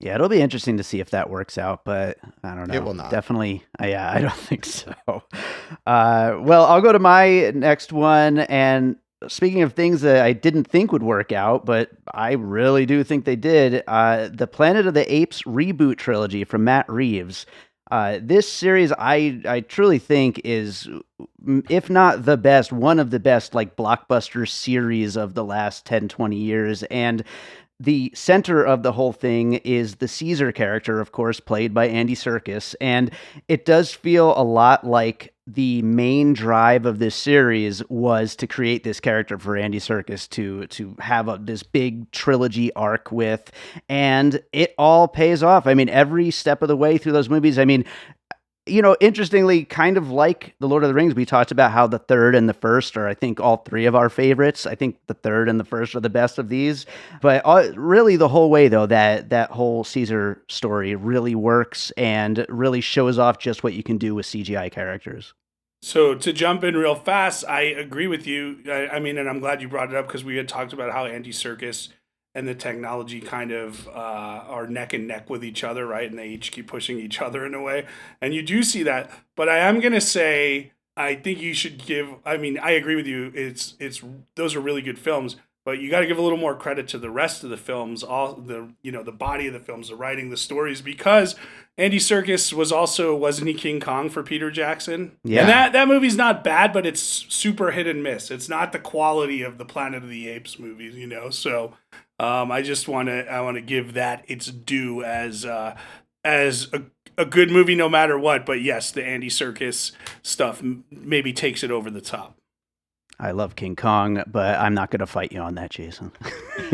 Yeah, it'll be interesting to see if that works out, but I don't know. It will not. Definitely, I don't think so. Well, I'll go to my next one. And speaking of things that I didn't think would work out, but I really do think they did, the Planet of the Apes reboot trilogy from Matt Reeves. This series, I truly think is, if not the best, one of the best like blockbuster series of the last 10, 20 years. And the center of the whole thing is the Caesar character, of course, played by Andy Serkis. And it does feel a lot like the main drive of this series was to create this character for Andy Serkis to have this big trilogy arc with. And it all pays off. I mean, every step of the way through those movies, I mean, interestingly, kind of like The Lord of the Rings, we talked about how the third and the first are, I think, all 3 of our favorites. I think the third and the first are the best of these. But really the whole way, though, that whole Caesar story really works and really shows off just what you can do with CGI characters. So to jump in real fast, I agree with you. I mean, and I'm glad you brought it up because we had talked about how Andy Serkis and the technology kind of are neck and neck with each other, right? And they each keep pushing each other in a way. And you do see that. But I am going to say, I think you should I agree with you. Those are really good films. but you got to give a little more credit to the rest of the films, all the the body of the films, the writing, the stories, because Andy Serkis wasn't he King Kong for Peter Jackson? Yeah. And that movie's not bad, but it's super hit and miss. It's not the quality of the Planet of the Apes movies, So I just want to give that its due as a good movie no matter what. But yes, the Andy Serkis stuff maybe takes it over the top. I love King Kong, but I'm not going to fight you on that, Jason.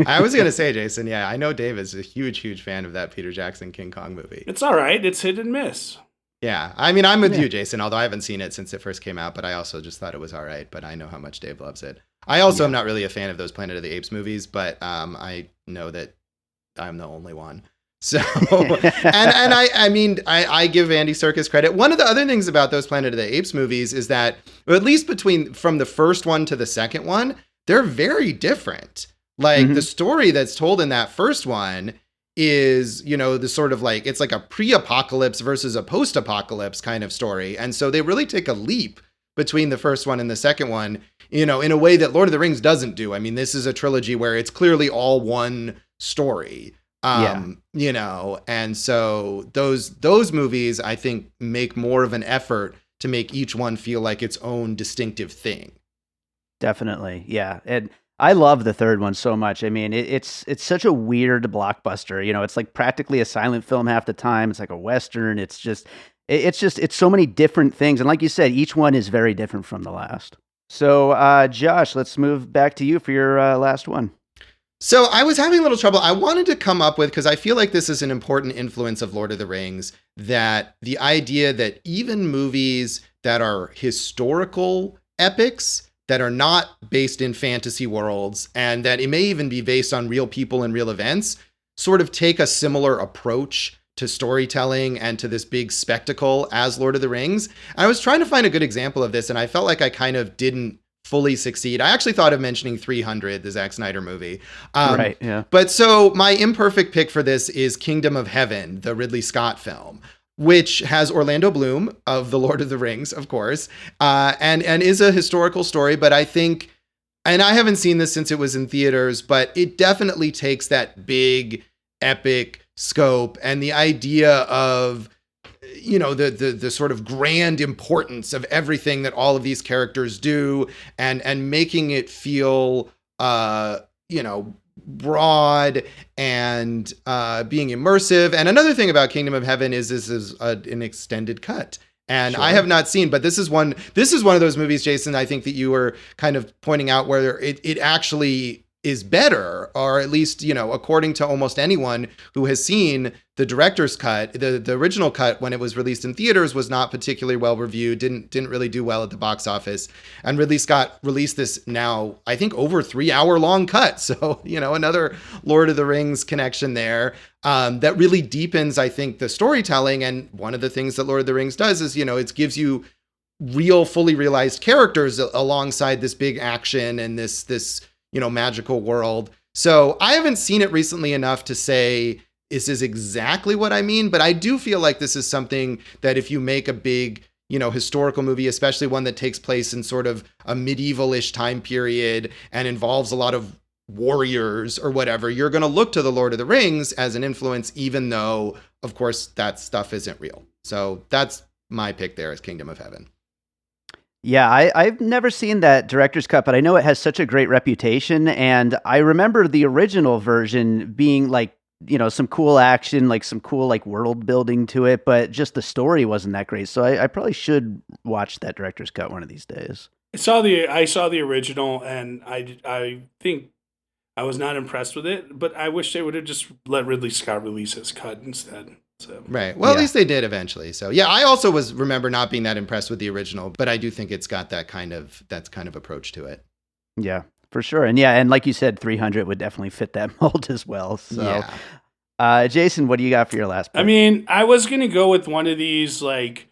I was going to say, Jason, yeah, I know Dave is a huge fan of that Peter Jackson King Kong movie. It's all right. It's hit and miss. Yeah. I mean, I'm with you, Jason, although I haven't seen it since it first came out, but I also just thought it was all right. But I know how much Dave loves it. I also am not really a fan of those Planet of the Apes movies, but I know that I'm the only one. So, and I give Andy Serkis credit. One of the other things about those Planet of the Apes movies is that, at least from the first one to the second one, they're very different. Like the story that's told in that first one is, the sort of like, it's like a pre-apocalypse versus a post-apocalypse kind of story. And so they really take a leap between the first one and the second one, in a way that Lord of the Rings doesn't do. I mean, this is a trilogy where it's clearly all one story. And so those movies, I think, make more of an effort to make each one feel like its own distinctive thing. Definitely. Yeah. And I love the third one so much. I mean, it's such a weird blockbuster. It's like practically a silent film half the time. It's like a Western. It's so many different things. And like you said, each one is very different from the last. So, Josh, let's move back to you for your last one. So I was having a little trouble. I wanted to come up with, because I feel like this is an important influence of Lord of the Rings, that the idea that even movies that are historical epics, that are not based in fantasy worlds, and that it may even be based on real people and real events, sort of take a similar approach to storytelling and to this big spectacle as Lord of the Rings. I was trying to find a good example of this, and I felt like I kind of didn't fully succeed. I actually thought of mentioning 300, the Zack Snyder movie. Right, yeah. But so my imperfect pick for this is Kingdom of Heaven, the Ridley Scott film, which has Orlando Bloom of The Lord of the Rings, of course, and is a historical story. But I think, and I haven't seen this since it was in theaters, but it definitely takes that big, epic scope and the idea of, the sort of grand importance of everything that all of these characters do, and making it feel, broad and being immersive. And another thing about Kingdom of Heaven is this is an extended cut. And I have not seen, but this is one of those movies, Jason, I think that you were kind of pointing out where it actually is better, or at least, according to almost anyone who has seen the director's cut, the original cut when it was released in theaters was not particularly well reviewed, didn't really do well at the box office. And Ridley Scott released this now, I think, over 3 hour long cut. So, another Lord of the Rings connection there, that really deepens, I think, the storytelling. And one of the things that Lord of the Rings does is, it gives you real, fully realized characters alongside this big action and this magical world. So I haven't seen it recently enough to say this is exactly what I mean, but I do feel like this is something that if you make a big, historical movie, especially one that takes place in sort of a medieval-ish time period and involves a lot of warriors or whatever, you're going to look to The Lord of the Rings as an influence, even though, of course, that stuff isn't real. So that's my pick there, is Kingdom of Heaven. Yeah, I've never seen that director's cut, but I know it has such a great reputation. And I remember the original version being like, some cool action, like some cool like world building to it, but just the story wasn't that great. So I probably should watch that director's cut one of these days. I saw the original, and I think I was not impressed with it, but I wish they would have just let Ridley Scott release his cut instead. So. Right. Well, at least they did eventually. So yeah, I also remember not being that impressed with the original, but I do think it's got that kind of approach to it. Yeah, for sure. And like you said, 300 would definitely fit that mold as well. So, Jason, what do you got for your last pick? I mean, I was going to go with one of these like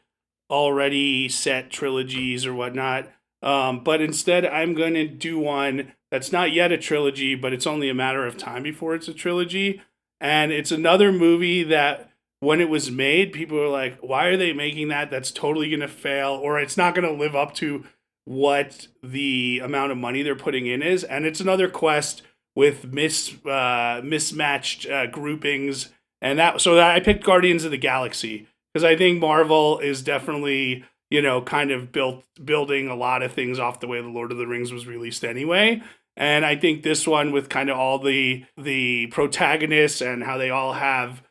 already set trilogies or whatnot. But instead I'm going to do one that's not yet a trilogy, but it's only a matter of time before it's a trilogy. And it's another movie that, when it was made, people were like, why are they making that? That's totally going to fail, or it's not going to live up to what the amount of money they're putting in is. And it's another quest with mismatched groupings, and so I picked Guardians of the Galaxy because I think Marvel is definitely kind of building a lot of things off the way the Lord of the Rings was released anyway. And I think this one, with kind of all the protagonists and how they all have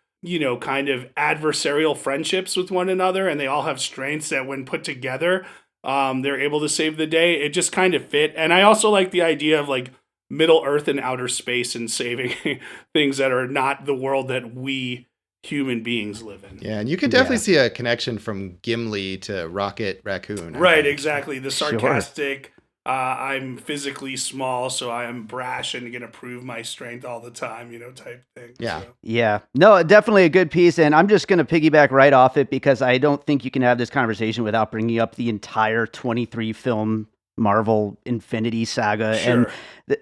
kind of adversarial friendships with one another, and they all have strengths that when put together, they're able to save the day. It just kind of fit. And I also like the idea of like Middle Earth and outer space and saving things that are not the world that we human beings live in. Yeah, and you can definitely see a connection from Gimli to Rocket Raccoon. Right, exactly. The sarcastic, I'm physically small, so I am brash and going to prove my strength all the time, type thing. Yeah. So. Yeah. No, definitely a good piece. And I'm just going to piggyback right off it because I don't think you can have this conversation without bringing up the entire 23 film Marvel Infinity Saga. Sure. And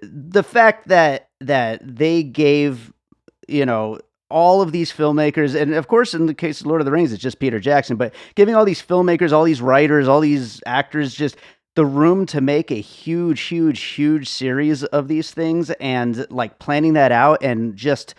the fact that they gave, all of these filmmakers, and of course, in the case of Lord of the Rings, it's just Peter Jackson, but giving all these filmmakers, all these writers, all these actors, just the room to make a huge, huge, huge series of these things, and like planning that out and just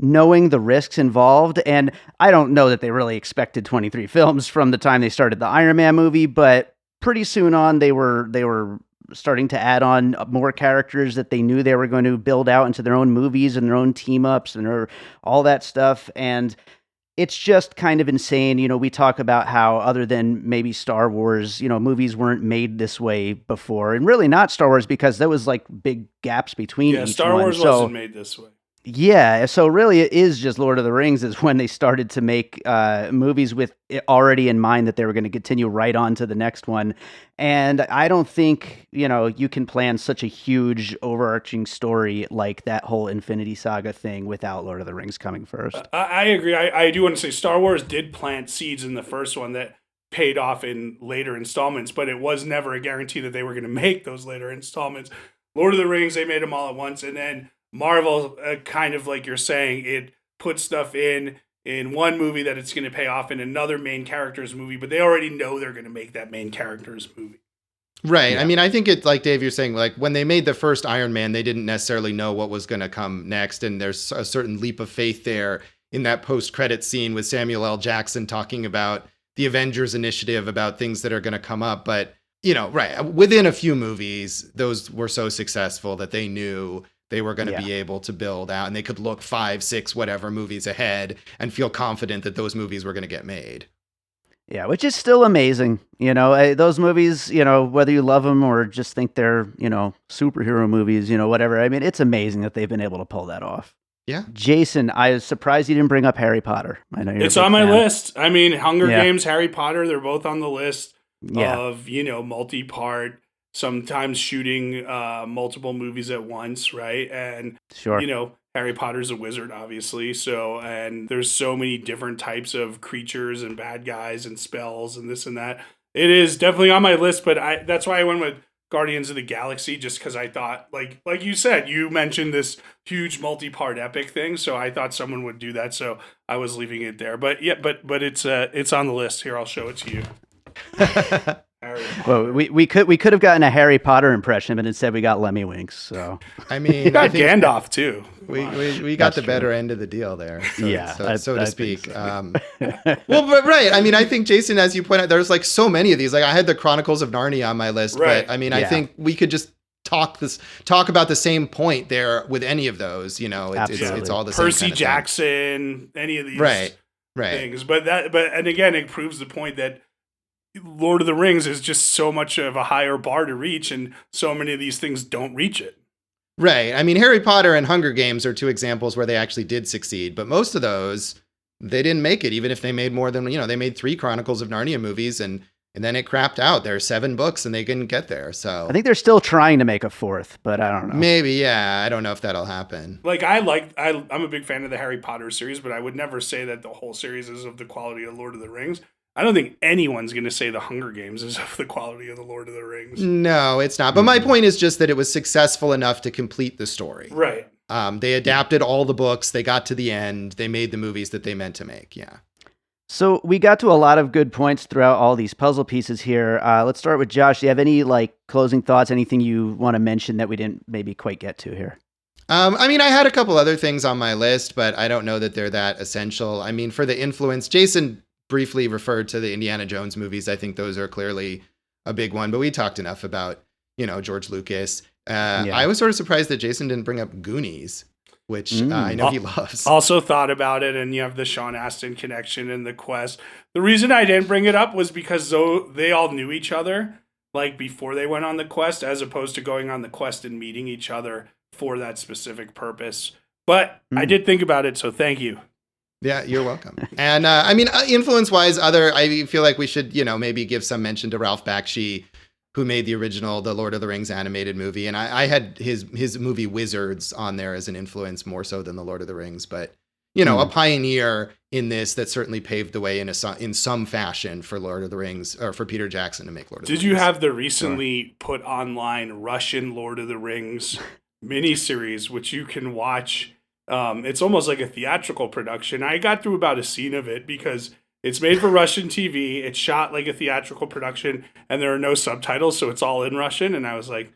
knowing the risks involved. And I don't know that they really expected 23 films from the time they started the Iron Man movie, but pretty soon on, they were starting to add on more characters that they knew they were going to build out into their own movies and their own team ups and all that stuff. And it's just kind of insane. We talk about how other than maybe Star Wars, movies weren't made this way before, and really not Star Wars because there was like big gaps between each Star one. Wars wasn't made this way. Yeah, so really it is just Lord of the Rings is when they started to make movies with it already in mind that they were going to continue right on to the next one. And I don't think, you can plan such a huge overarching story like that whole Infinity Saga thing without Lord of the Rings coming first. I agree. I do want to say Star Wars did plant seeds in the first one that paid off in later installments, but it was never a guarantee that they were going to make those later installments. Lord of the Rings, they made them all at once, and then Marvel, kind of like you're saying, it puts stuff in one movie that it's going to pay off in another main character's movie, but they already know they're going to make that main character's movie. Right. Yeah. I mean, I think it's like Dave, you're saying, like when they made the first Iron Man, they didn't necessarily know what was going to come next. And there's a certain leap of faith there in that post-credit scene with Samuel L. Jackson talking about the Avengers initiative, about things that are going to come up. But, right, within a few movies, those were so successful that they knew they were going to be able to build out, and they could look 5, 6, whatever movies ahead and feel confident that those movies were going to get made. Yeah, which is still amazing. Those movies, whether you love them or just think they're, superhero movies, whatever. I mean, it's amazing that they've been able to pull that off. Yeah. Jason, I was surprised you didn't bring up Harry Potter. I know it's on my list. I mean, Hunger Games, Harry Potter, they're both on the list of, multi-part, sometimes shooting multiple movies at once, right? And, Harry Potter's a wizard, obviously. So, and there's so many different types of creatures and bad guys and spells and this and that. It is definitely on my list, but that's why I went with Guardians of the Galaxy, just because I thought, like you said, you mentioned this huge multi-part epic thing, so I thought someone would do that, so I was leaving it there. But yeah, but it's on the list. Here, I'll show it to you. Well, we could have gotten a Harry Potter impression, but instead we got Lemmy Winks. So I mean, you got Gandalf too. We got the better end of the deal there, so to speak. So. Well, but right. I mean, I think Jason, as you point out, there's like so many of these. Like I had the Chronicles of Narnia on my list, right. But I mean, I think we could just talk about the same point there with any of those. It's all the same. Percy Jackson, any of these right. things. But again, it proves the point that Lord of the Rings is just so much of a higher bar to reach, and so many of these things don't reach it. Right. I mean, Harry Potter and Hunger Games are two examples where they actually did succeed, but most of those, they didn't make it, even if they made more than, they made 3 Chronicles of Narnia movies, and then it crapped out. There are 7 books, and they didn't get there, so. I think they're still trying to make a 4th, but I don't know. Maybe, yeah. I don't know if that'll happen. Like, I'm a big fan of the Harry Potter series, but I would never say that the whole series is of the quality of Lord of the Rings. I don't think anyone's going to say the Hunger Games is of the quality of the Lord of the Rings. No, it's not. But my point is just that it was successful enough to complete the story. Right. They adapted all the books. They got to the end. They made the movies that they meant to make. Yeah. So we got to a lot of good points throughout all these puzzle pieces here. Let's start with Josh. Do you have any closing thoughts? Anything you want to mention that we didn't maybe quite get to here? I mean, I had a couple other things on my list, but I don't know that they're that essential. I mean, for the influence, Jason briefly referred to the Indiana Jones movies. I think those are clearly a big one, but we talked enough about, George Lucas. I was sort of surprised that Jason didn't bring up Goonies, which I know he loves. Also thought about it, and you have the Sean Astin connection and the quest. The reason I didn't bring it up was because they all knew each other, like before they went on the quest, as opposed to going on the quest and meeting each other for that specific purpose. But I did think about it, so thank you. Yeah, you're welcome. And I mean, influence-wise, I feel like we should, maybe give some mention to Ralph Bakshi, who made the Lord of the Rings animated movie. And I had his movie Wizards on there as an influence more so than the Lord of the Rings. But, a pioneer in this that certainly paved the way in some fashion for Lord of the Rings, or for Peter Jackson to make Lord of the Rings. Did you have the recently put online Russian Lord of the Rings miniseries, which you can watch? It's almost like a theatrical production. I got through about a scene of it because it's made for Russian TV. It's shot like a theatrical production, and there are no subtitles, so it's all in Russian. And I was like,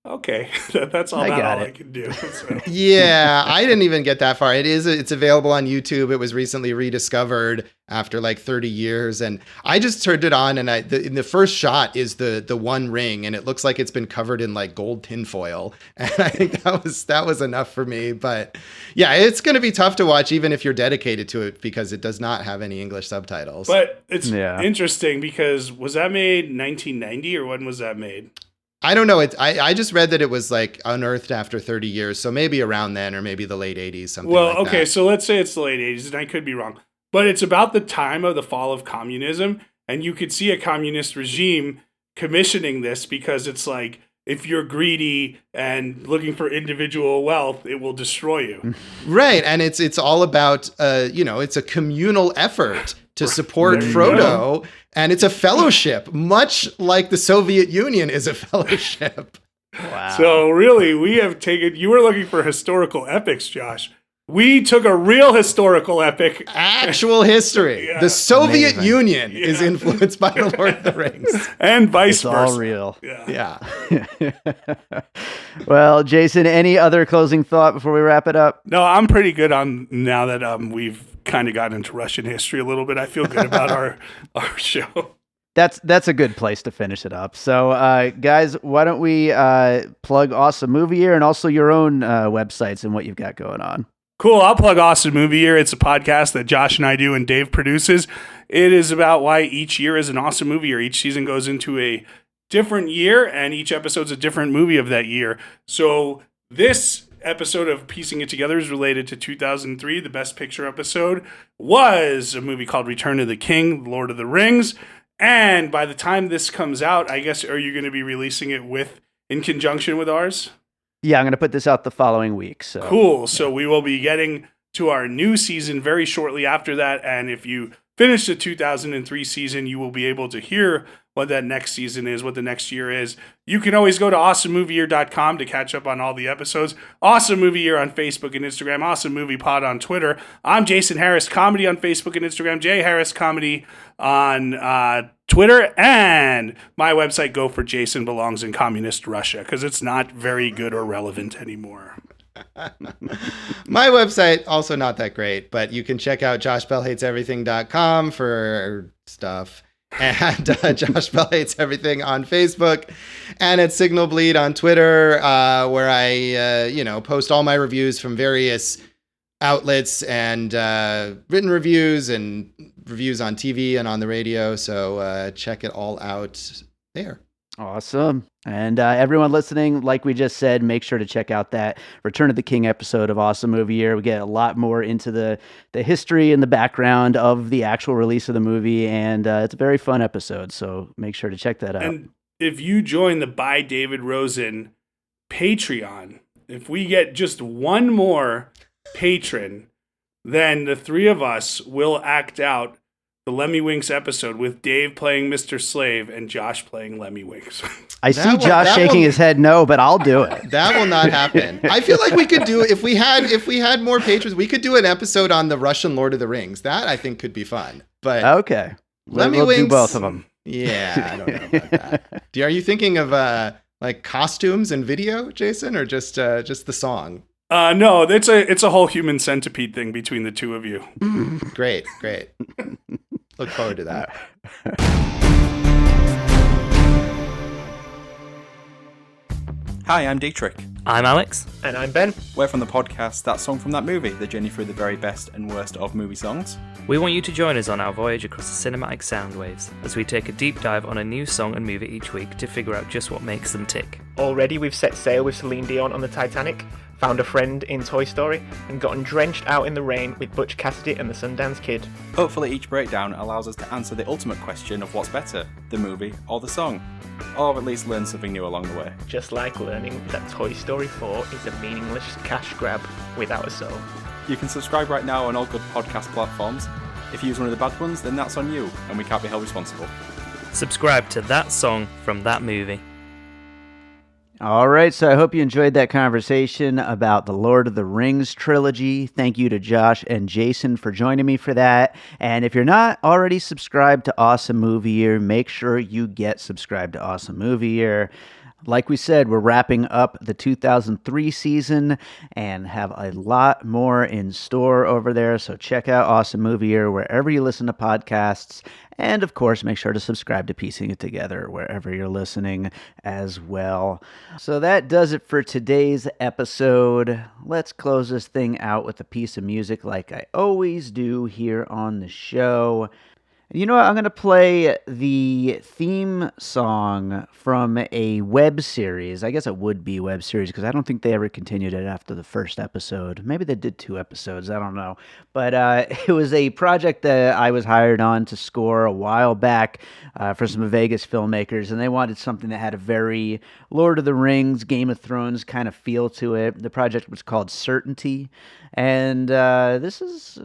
okay, that's all I can do. So. Yeah, I didn't even get that far. It's available on YouTube. It was recently rediscovered after like 30 years. And I just turned it on, and in the first shot is the one ring, and it looks like it's been covered in like gold tinfoil. And I think that was enough for me. But yeah, it's going to be tough to watch even if you're dedicated to it, because it does not have any English subtitles. But it's interesting because was that made 1990 or when was that made? I don't know. I just read that it was like unearthed after 30 years. So maybe around then, or maybe the late 80s, something like that. Well, okay. So let's say it's the late 80s, and I could be wrong. But it's about the time of the fall of communism. And you could see a communist regime commissioning this because it's like, if you're greedy and looking for individual wealth, it will destroy you. Right. And it's all about, it's a communal effort to support Frodo. And it's a fellowship, much like the Soviet Union is a fellowship. Wow. So really, you were looking for historical epics, Josh. We took a real historical epic. Actual history. Yeah. The Soviet Union is influenced by the Lord of the Rings. And vice versa. It's all real. Yeah. Well, Jason, any other closing thought before we wrap it up? No, I'm pretty good on now that we've kind of got into Russian history a little bit. I feel good about our show. That's a good place to finish it up. So, guys, why don't we plug Awesome Movie Year and also your own websites and what you've got going on? Cool. I'll plug Awesome Movie Year. It's a podcast that Josh and I do and Dave produces. It is about why each year is an awesome movie year. Each season goes into a different year, and each episode's a different movie of that year. So this episode of Piecing It Together is related to 2003. The Best Picture episode was a movie called Return of the King, Lord of the Rings. And by the time this comes out, I guess, are you going to be releasing it in conjunction with ours? Yeah, I'm going to put this out the following week. So cool. Yeah. So we will be getting to our new season very shortly after that. And if you finish the 2003 season, you will be able to hear what that next season is, what the next year is. You can always go to awesomemovieyear.com to catch up on all the episodes. Awesome Movie Year on Facebook and Instagram. Awesome Movie Pod on Twitter. I'm Jason Harris Comedy on Facebook and Instagram. Jay Harris Comedy on Twitter. And my website, Go For Jason, belongs in communist Russia because it's not very good or relevant anymore. My website, also not that great, but you can check out joshbellhateseverything.com for stuff. And Josh Bell Hates Everything on Facebook, and at Signal Bleed on Twitter, where I, post all my reviews from various outlets and written reviews and reviews on TV and on the radio. So check it all out there. Awesome. And everyone listening, like we just said, make sure to check out that Return of the King episode of Awesome Movie Year. We get a lot more into the history and the background of the actual release of the movie, and it's a very fun episode, so make sure to check that out. And if you join the By David Rosen Patreon, if we get just one more patron, then the three of us will act out the Lemmy Winks episode with Dave playing Mr. Slave and Josh playing Lemmy Winks. I see Josh shaking his head no, but I'll do it. That will not happen. I feel like we could do it if we had more patrons. We could do an episode on the Russian Lord of the Rings. That I think could be fun. But okay, Lemmy we'll Winks, do both of them. Yeah, I don't know about that. Are you thinking of like costumes and video, Jason, or just the song? No, it's a whole human centipede thing between the two of you. Great. Look forward to that. Hi, I'm Dietrich. I'm Alex. And I'm Ben. We're from the podcast That Song From That Movie, the journey through the very best and worst of movie songs. We want you to join us on our voyage across the cinematic sound waves as we take a deep dive on a new song and movie each week to figure out just what makes them tick. Already we've set sail with Celine Dion on the Titanic, found a friend in Toy Story, and gotten drenched out in the rain with Butch Cassidy and the Sundance Kid. Hopefully each breakdown allows us to answer the ultimate question of what's better, the movie or the song. Or at least learn something new along the way. Just like learning that Toy Story 4 is a meaningless cash grab without a soul. You can subscribe right now on all good podcast platforms. If you use one of the bad ones, then that's on you, and we can't be held responsible. Subscribe to That Song From That Movie. All right, so I hope you enjoyed that conversation about the Lord of the Rings trilogy. Thank you to Josh and Jason for joining me for that. And if you're not already subscribed to Awesome Movie Year, make sure you get subscribed to Awesome Movie Year. Like we said, we're wrapping up the 2003 season and have a lot more in store over there. So check out Awesome Movie Year wherever you listen to podcasts. And of course, make sure to subscribe to Piecing It Together wherever you're listening as well. So that does it for today's episode. Let's close this thing out with a piece of music like I always do here on the show. You know what? I'm going to play the theme song from a web series. I guess it would be a web series because I don't think they ever continued it after the first episode. Maybe they did 2 episodes. I don't know. But it was a project that I was hired on to score a while back for some Vegas filmmakers, and they wanted something that had a very Lord of the Rings, Game of Thrones kind of feel to it. The project was called Certainty. And this is,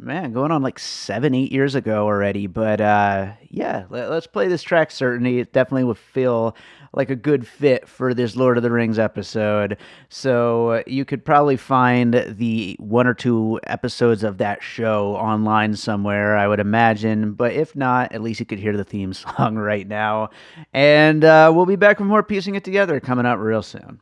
going on like 7-8 years ago already. But yeah, let's play this track, Certainty. It definitely would feel like a good fit for this Lord of the Rings episode. So you could probably find the 1 or 2 episodes of that show online somewhere, I would imagine. But if not, at least you could hear the theme song right now. And we'll be back with more Piecing It Together coming up real soon.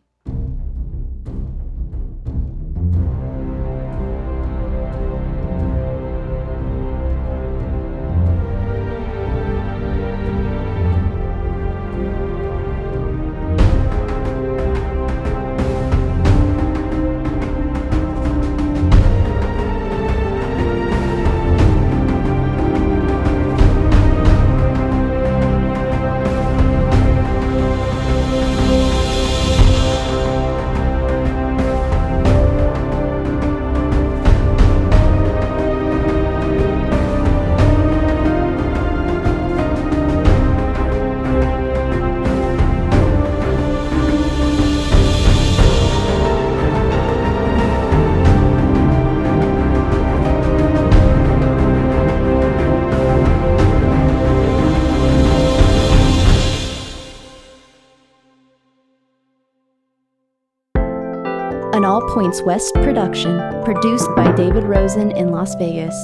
An All Points West production, produced by David Rosen in Las Vegas.